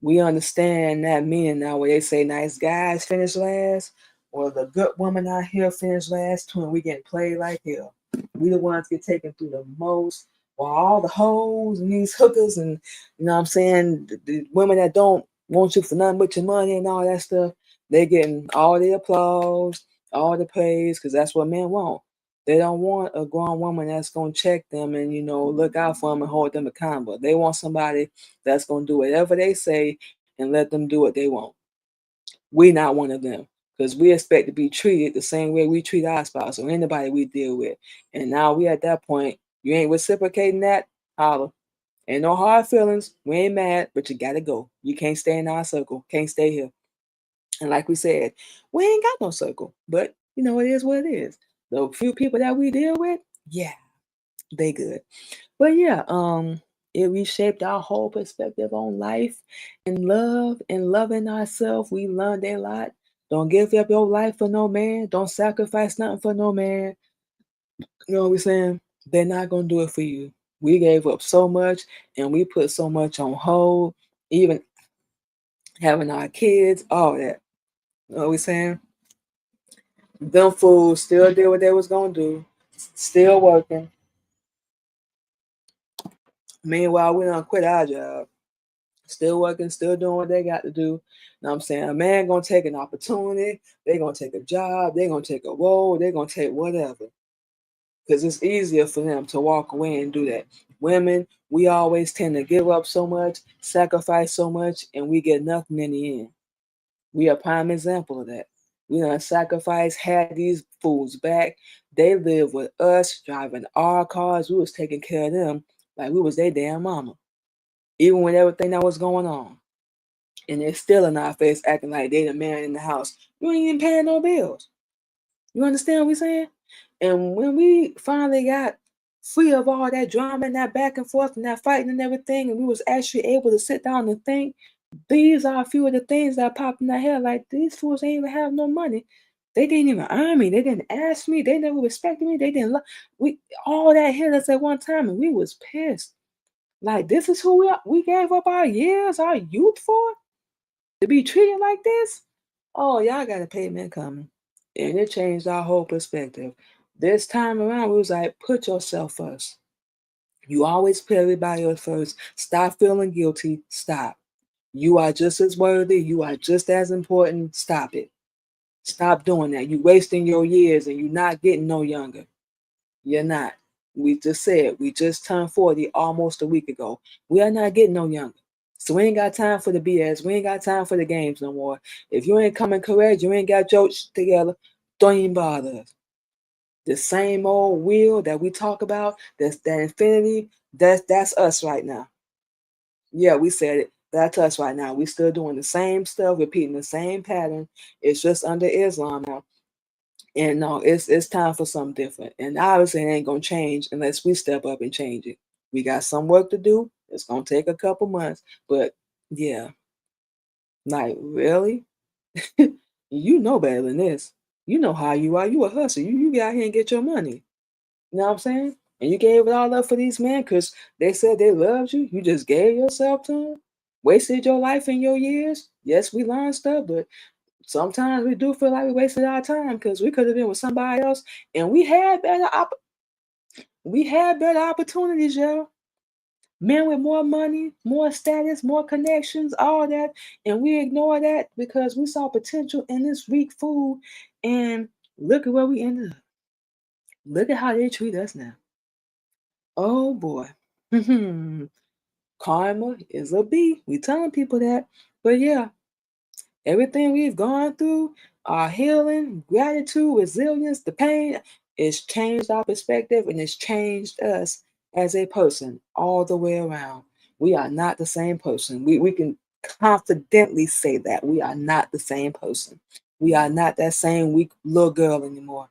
We understand that meaning now where they say nice guys finish last, or the good woman out here finish last when we get played like hell. We the ones get taken through the most, while all the hoes and these hookers and what I'm saying, the women that don't want you for nothing but your money and all that stuff, they getting all the applause, all the praise, because that's what men want. They don't want a grown woman that's gonna check them and look out for them and hold them accountable. They want somebody that's gonna do whatever they say and let them do what they want. We not one of them. because we expect to be treated the same way we treat our spouse or anybody we deal with. And now we at that point, you ain't reciprocating that, holla. Ain't no hard feelings. We ain't mad, but you gotta go. You can't stay in our circle. Can't stay here. And like we said, we ain't got no circle. But it is what it is. The few people that we deal with, yeah, they good. But yeah, it reshaped our whole perspective on life and love and loving ourselves. We learned a lot. Don't give up your life for no man. Don't sacrifice nothing for no man. You know what we're saying? They're not gonna do it for you. We gave up so much and we put so much on hold, even having our kids, all that. You know what we're saying? Them fools still did what they was gonna do, still working. Meanwhile, we done quit our job, still working, still doing what they got to do. You know what I'm saying? A man gonna take an opportunity, they gonna take a job, they gonna take a role, they gonna take whatever. Because it's easier for them to walk away and do that. Women, we always tend to give up so much, sacrifice so much, and we get nothing in the end. We are a prime example of that. We done sacrificed, had these fools back. They live with us, driving our cars. We was taking care of them like we was their damn mama. Even with everything that was going on. And they're still in our face acting like they the man in the house. You ain't even paying no bills. You understand what we're saying? And when we finally got free of all that drama and that back and forth and that fighting and everything, and we was actually able to sit down and think, these are a few of the things that popped in our head. Like, these fools ain't even have no money. They didn't even earn me. They didn't ask me. They never respected me. They didn't love we all that hit us at one time, and we was pissed. Like, this is who we are. We gave up our years, our youth for to be treated like this. Oh, y'all got a payment coming. And it changed our whole perspective. This time around, we was like, put yourself first. You always put everybody else first. Stop feeling guilty. Stop. You are just as worthy. You are just as important. Stop it. Stop doing that. You wasting your years and you're not getting no younger. You're not. We just said we just turned 40 almost a week ago. We are not getting no younger. So we ain't got time for the BS. We ain't got time for the games no more. If you ain't coming correct, you ain't got your together, don't even bother us. The same old wheel that we talk about, that's that infinity, that's us right now. Yeah, we said it. That's us right now. We still doing the same stuff, repeating the same pattern. It's just under Islam now. And no, it's time for something different. And obviously it ain't gonna change unless we step up and change it. We got some work to do. It's gonna take a couple months. But yeah, like really? You know better than this. You know how you are. You a hustler. You get out here and get your money. You know what I'm saying? And you gave it all up for these men because they said they loved you. You just gave yourself to them. Wasted your life and your years. Yes, we learned stuff, but sometimes we do feel like we wasted our time because we could have been with somebody else and we had better opportunities, yo. Men with more money, more status, more connections, all that, and we ignore that because we saw potential in this weak food. And look at where we ended up. Look at how they treat us now. Oh boy. Karma is a B. We telling people that. But yeah, everything we've gone through, our healing, gratitude, resilience, the pain, it's changed our perspective and it's changed us as a person all the way around. We are not the same person. We can confidently say that we are not the same person. We are not that same weak little girl anymore.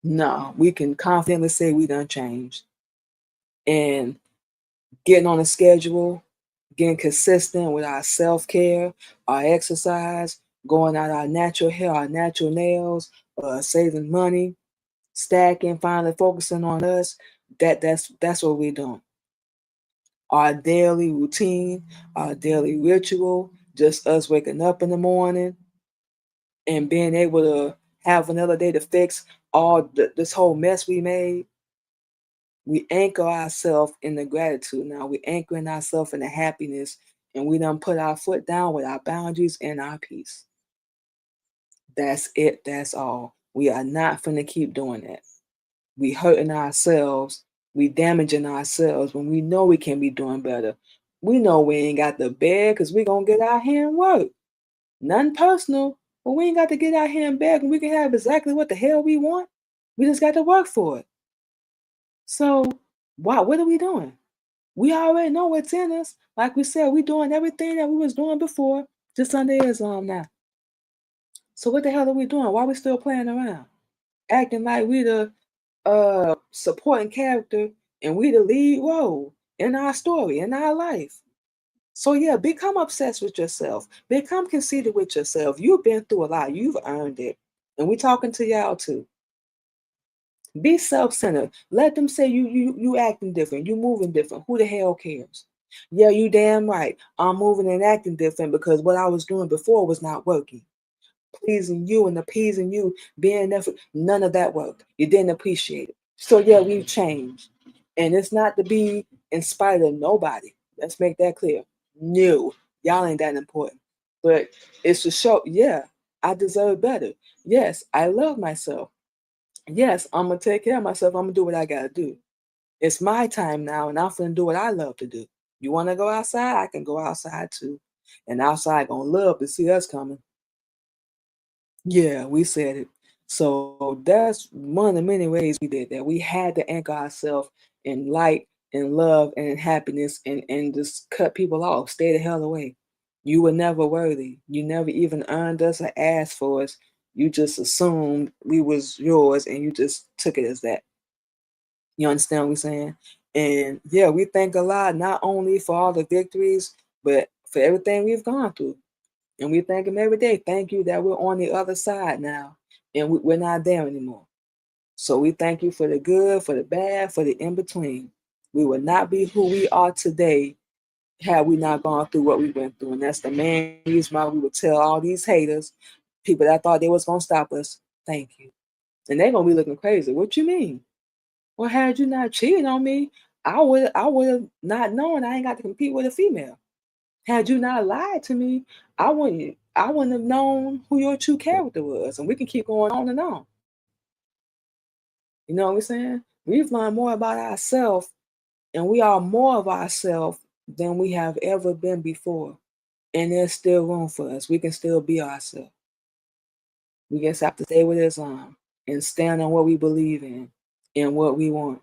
No, we can confidently say we done changed. And getting on a schedule, getting consistent with our self-care, our exercise, going out our natural hair, our natural nails, saving money, stacking, finally focusing on us. That's what we're doing. Our daily routine, our daily ritual, just us waking up in the morning and being able to have another day to fix this whole mess we made. We anchor ourselves in the gratitude now. We anchoring ourselves in the happiness, and we done put our foot down with our boundaries and our peace. That's it. That's all. We are not finna keep doing that. We hurting ourselves. We damaging ourselves when we know we can be doing better. We know we ain't got the bed because we gonna get out here and work. Nothing personal. Well, we ain't got to get out here and beg, and we can have exactly what the hell we want. We just got to work for it. So, why? What are we doing? We already know what's in us. Like we said, we doing everything that we was doing before, just under his arm now. So what the hell are we doing? Why are we still playing around? Acting like we the supporting character and we the lead role in our story, in our life. So yeah, become obsessed with yourself. Become conceited with yourself. You've been through a lot. You've earned it. And we talking to y'all too. Be self-centered. Let them say you acting different. You moving different. Who the hell cares? Yeah, you damn right. I'm moving and acting different because what I was doing before was not working. Pleasing you and appeasing you, being there for none of that worked. You didn't appreciate it. So yeah, we've changed. And it's not to be in spite of nobody. Let's make that clear. No, y'all ain't that important. But it's to show, yeah, I deserve better. Yes, I love myself. Yes, I'm gonna take care of myself. I'm gonna do what I gotta do. It's my time now, and I'm gonna do what I love to do. You wanna go outside? I can go outside too. And outside gonna love to see us coming. Yeah, we said it. So that's one of the many ways we did that. We had to anchor ourselves in light and love and in happiness and just cut people off. Stay the hell away. You were never worthy. You never even earned us or asked for us. You just assumed we was yours and you just took it as that. You understand what we're saying? And yeah, we thank a lot not only for all the victories, but for everything we've gone through. And we thank him every day. Thank you that we're on the other side now and we're not there anymore. So we thank you for the good, for the bad, for the in between. We would not be who we are today had we not gone through what we went through. And that's the main reason why we would tell all these haters, people that thought they was going to stop us, thank you. And they're going to be looking crazy. What you mean? Well, had you not cheated on me, I would have not known I ain't got to compete with a female. Had you not lied to me, I wouldn't have known who your true character was. And we can keep going on and on. You know what I'm saying? We've learned more about ourselves and we are more of ourselves than we have ever been before. And there's still room for us. We can still be ourselves. We just have to stay with his arm and stand on what we believe in and what we want.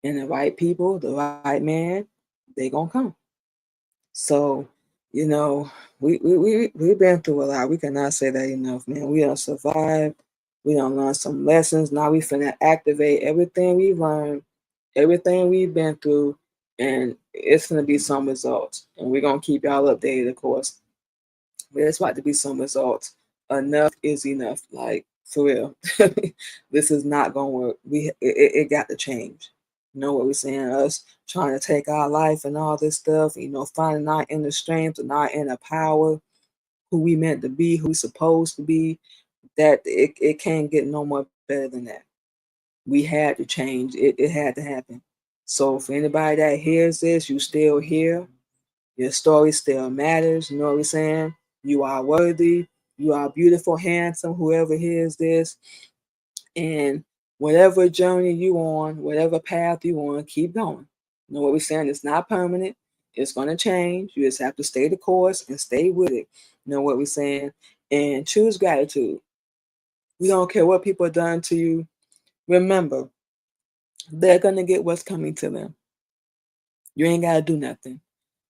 And the right people, the right man, they gonna come. So, you know, we've been through a lot. We cannot say that enough, man. We done survived. We done learned some lessons. Now we finna activate everything we learned, everything we've been through, and it's gonna be some results. And we're gonna keep y'all updated, of course. But it's about to be some results. Enough is enough. Like for real. This is not gonna work. It got to change. You know what we're saying? Us trying to take our life and all this stuff, finding our inner strength and our inner power, who we meant to be, who we supposed to be, that it can't get no more better than that. We had to change. It had to happen. So for anybody that hears this, you still here, your story still matters. You know what we're saying? You are worthy. You are beautiful, handsome, whoever hears this. And whatever journey you on, whatever path you on, keep going. You know what we're saying? It's not permanent. It's going to change. You just have to stay the course and stay with it. You know what we're saying? And choose gratitude. We don't care what people have done to you. Remember, they're going to get what's coming to them. You ain't got to do nothing.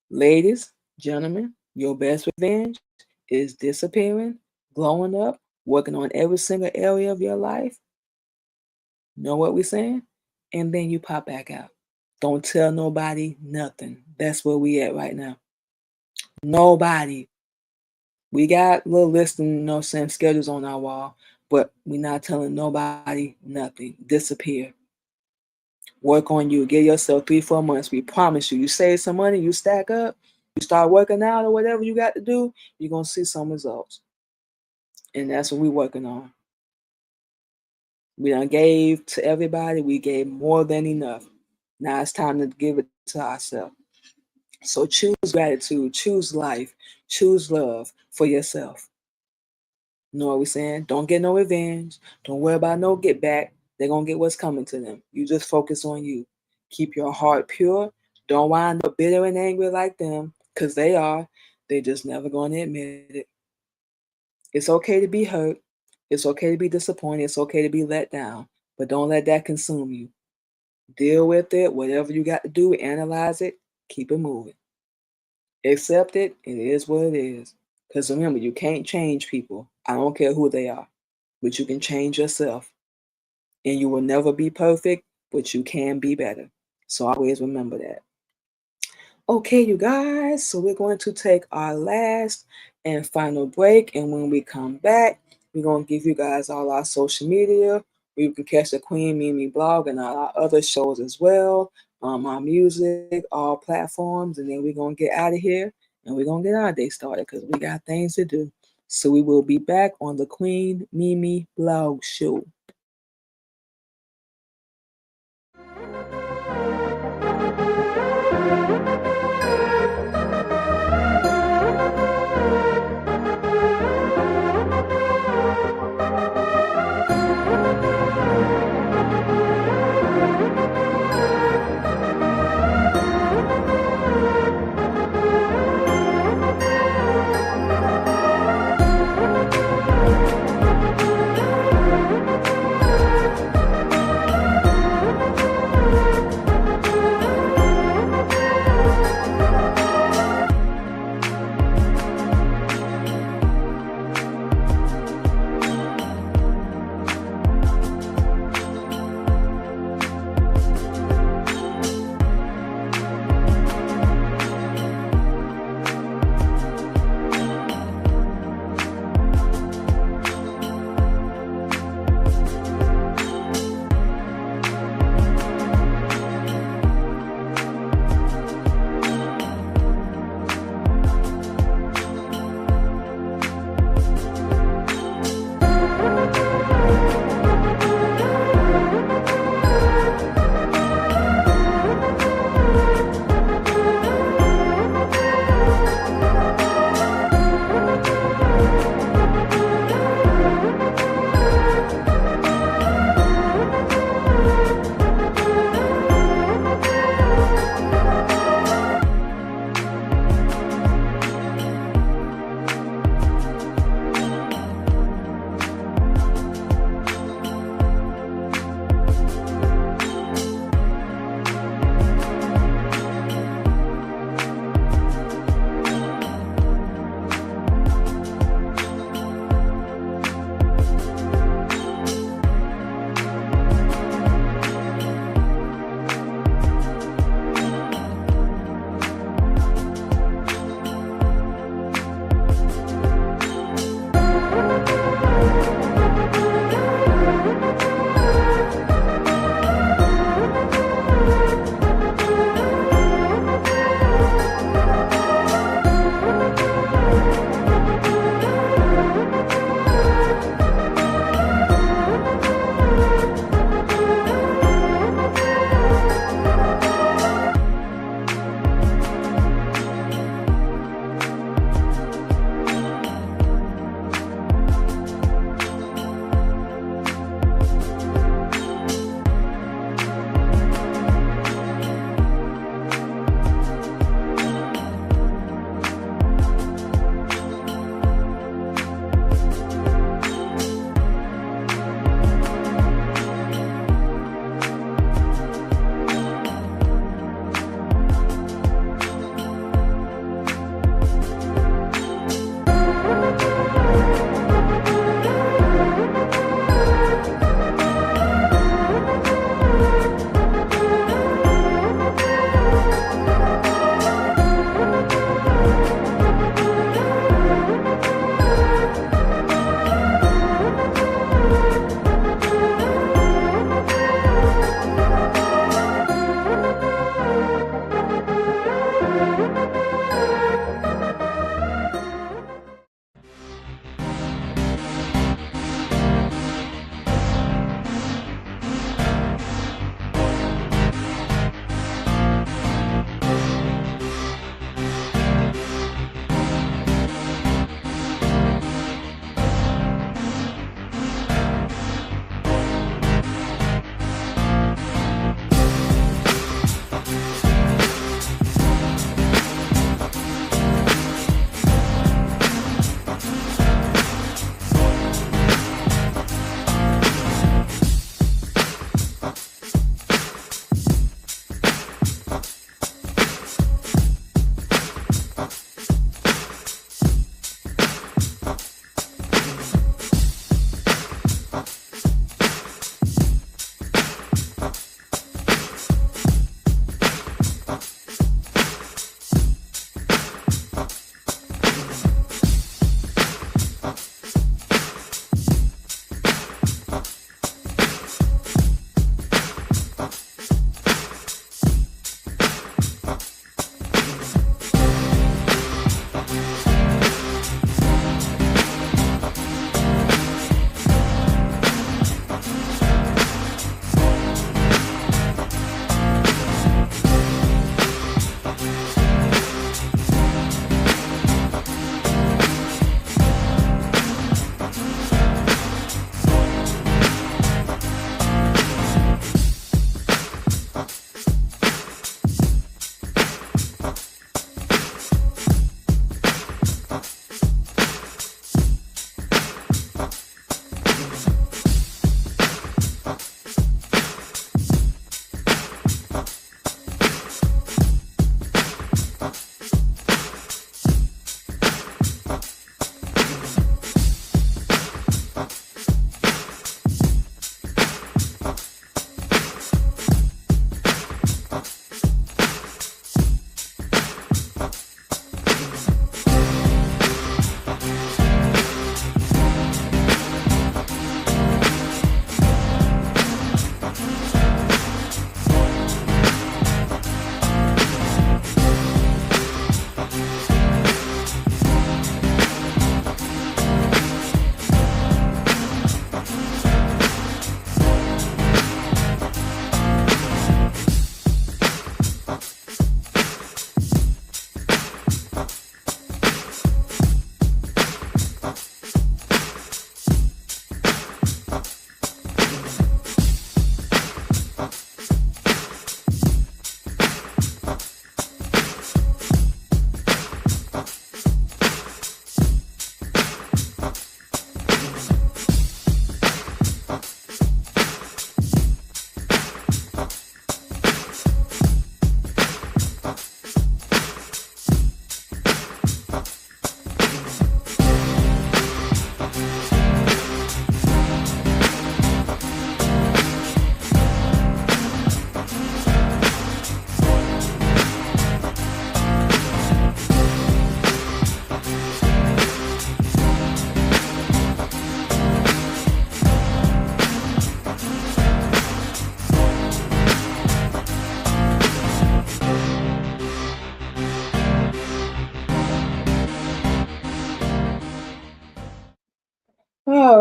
Ladies, gentlemen, your best revenge is disappearing, glowing up, working on every single area of your life. Know what we're saying? And then you pop back out. Don't tell nobody nothing. That's where we at right now. Nobody. We got little listing, schedules on our wall, but we're not telling nobody nothing. Disappear. Work on you. Give yourself 3-4 months. We promise you. You save some money, you stack up, you start working out or whatever you got to do, you're going to see some results. And that's what we're working on. We done gave to everybody. We gave more than enough. Now it's time to give it to ourselves. So choose gratitude, choose life, choose love for yourself. You know what we're saying? Don't get no revenge. Don't worry about no get back. They're going to get what's coming to them. You just focus on you. Keep your heart pure. Don't wind up bitter and angry like them, because they are. They just never going to admit it. It's okay to be hurt. It's okay to be disappointed. It's okay to be let down, but don't let that consume you. Deal with it, whatever you got to do, analyze it, keep it moving. Accept it, it is what it is. Because remember, you can't change people. I don't care who they are, but you can change yourself. And you will never be perfect, but you can be better. So always remember that. Okay, you guys, so we're going to take our last and final break. And when we come back, we're going to give you guys all our social media. You can catch the Queen Mimi blog and our other shows as well, our music, all platforms. And then we're going to get out of here and we're going to get our day started because we got things to do. So we will be back on the Queen Mimi Blog Show.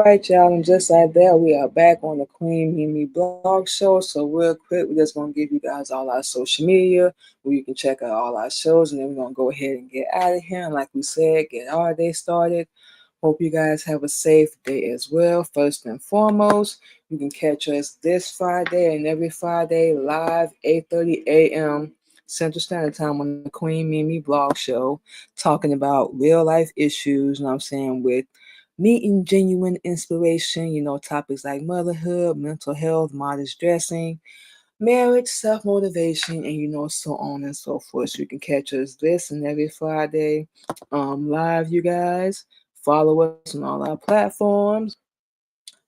right, y'all, and just like that, we are back on the Queen Mimi Blog Show. So real quick, we're just gonna give you guys all our social media where you can check out all our shows, and then we're gonna go ahead and get out of here. And like we said, get our day started. Hope you guys have a safe day as well. First and foremost, you can catch us this Friday and every Friday live 8:30 a.m. Central Standard Time on the Queen Mimi Blog Show, talking about real life issues. You know what I'm saying, with meeting genuine inspiration. Topics like motherhood, mental health, modest dressing, marriage, self motivation, and so on and so forth. So you can catch us this and every Friday live, you guys. Follow us on all our platforms,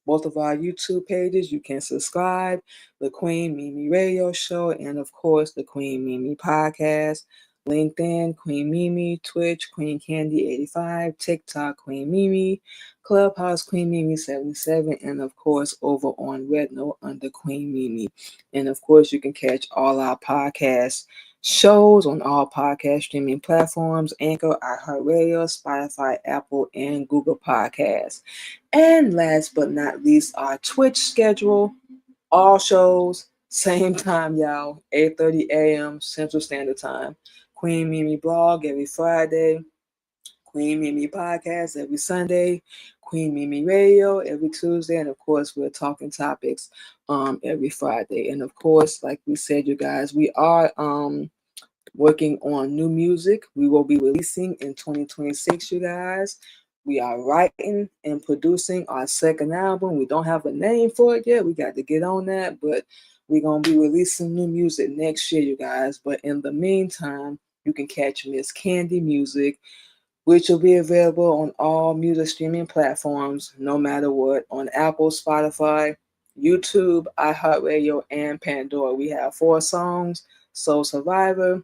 both of our YouTube pages. You can subscribe, the Queen Mimi Radio Show, and of course, the Queen Mimi Podcast. LinkedIn, Queen Mimi, Twitch, Queen Candy 85, TikTok, Queen Mimi, Clubhouse, Queen Mimi 77, and of course, over on Red Note under Queen Mimi. And of course, you can catch all our podcast shows on all podcast streaming platforms: Anchor, iHeartRadio, Spotify, Apple, and Google Podcasts. And last but not least, our Twitch schedule. All shows, same time, y'all, 8:30 a.m. Central Standard Time. Queen Mimi Blog every Friday. Queen Mimi Podcast every Sunday. Queen Mimi Radio every Tuesday. And of course, we're talking topics every Friday. And of course, like we said, you guys, we are working on new music we will be releasing in 2026, you guys. We are writing and producing our second album. We don't have a name for it yet. We got to get on that, but we're going to be releasing new music next year, you guys. But in the meantime, you can catch Miss Candy Music, which will be available on all music streaming platforms, no matter what, on Apple, Spotify, YouTube, iHeartRadio, and Pandora. We have 4 songs: Soul Survivor,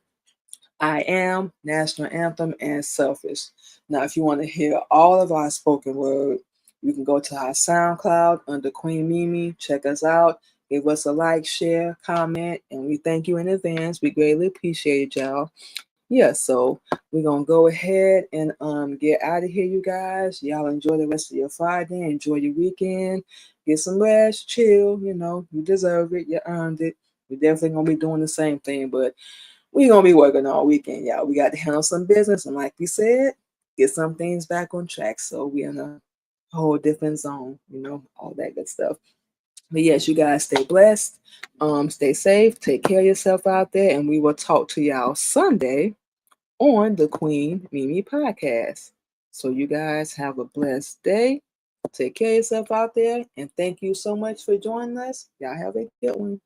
I Am, National Anthem, and Selfish. Now, if you want to hear all of our spoken word, you can go to our SoundCloud under Queen Mimi. Check us out. Give us a like, share, comment, and we thank you in advance. We greatly appreciate y'all. Yeah, so we're gonna go ahead and get out of here, you guys. Y'all enjoy the rest of your Friday. Enjoy your weekend. Get some rest, chill. You deserve it. You earned it. We're definitely gonna be doing the same thing, but we gonna be working all weekend, y'all. We got to handle some business, and like we said, get some things back on track. So we in a whole different zone, all that good stuff. But yes, you guys stay blessed, stay safe, take care of yourself out there, and we will talk to y'all Sunday on the Queen Mimi Podcast. So you guys have a blessed day. Take care of yourself out there, and thank you so much for joining us. Y'all have a good one.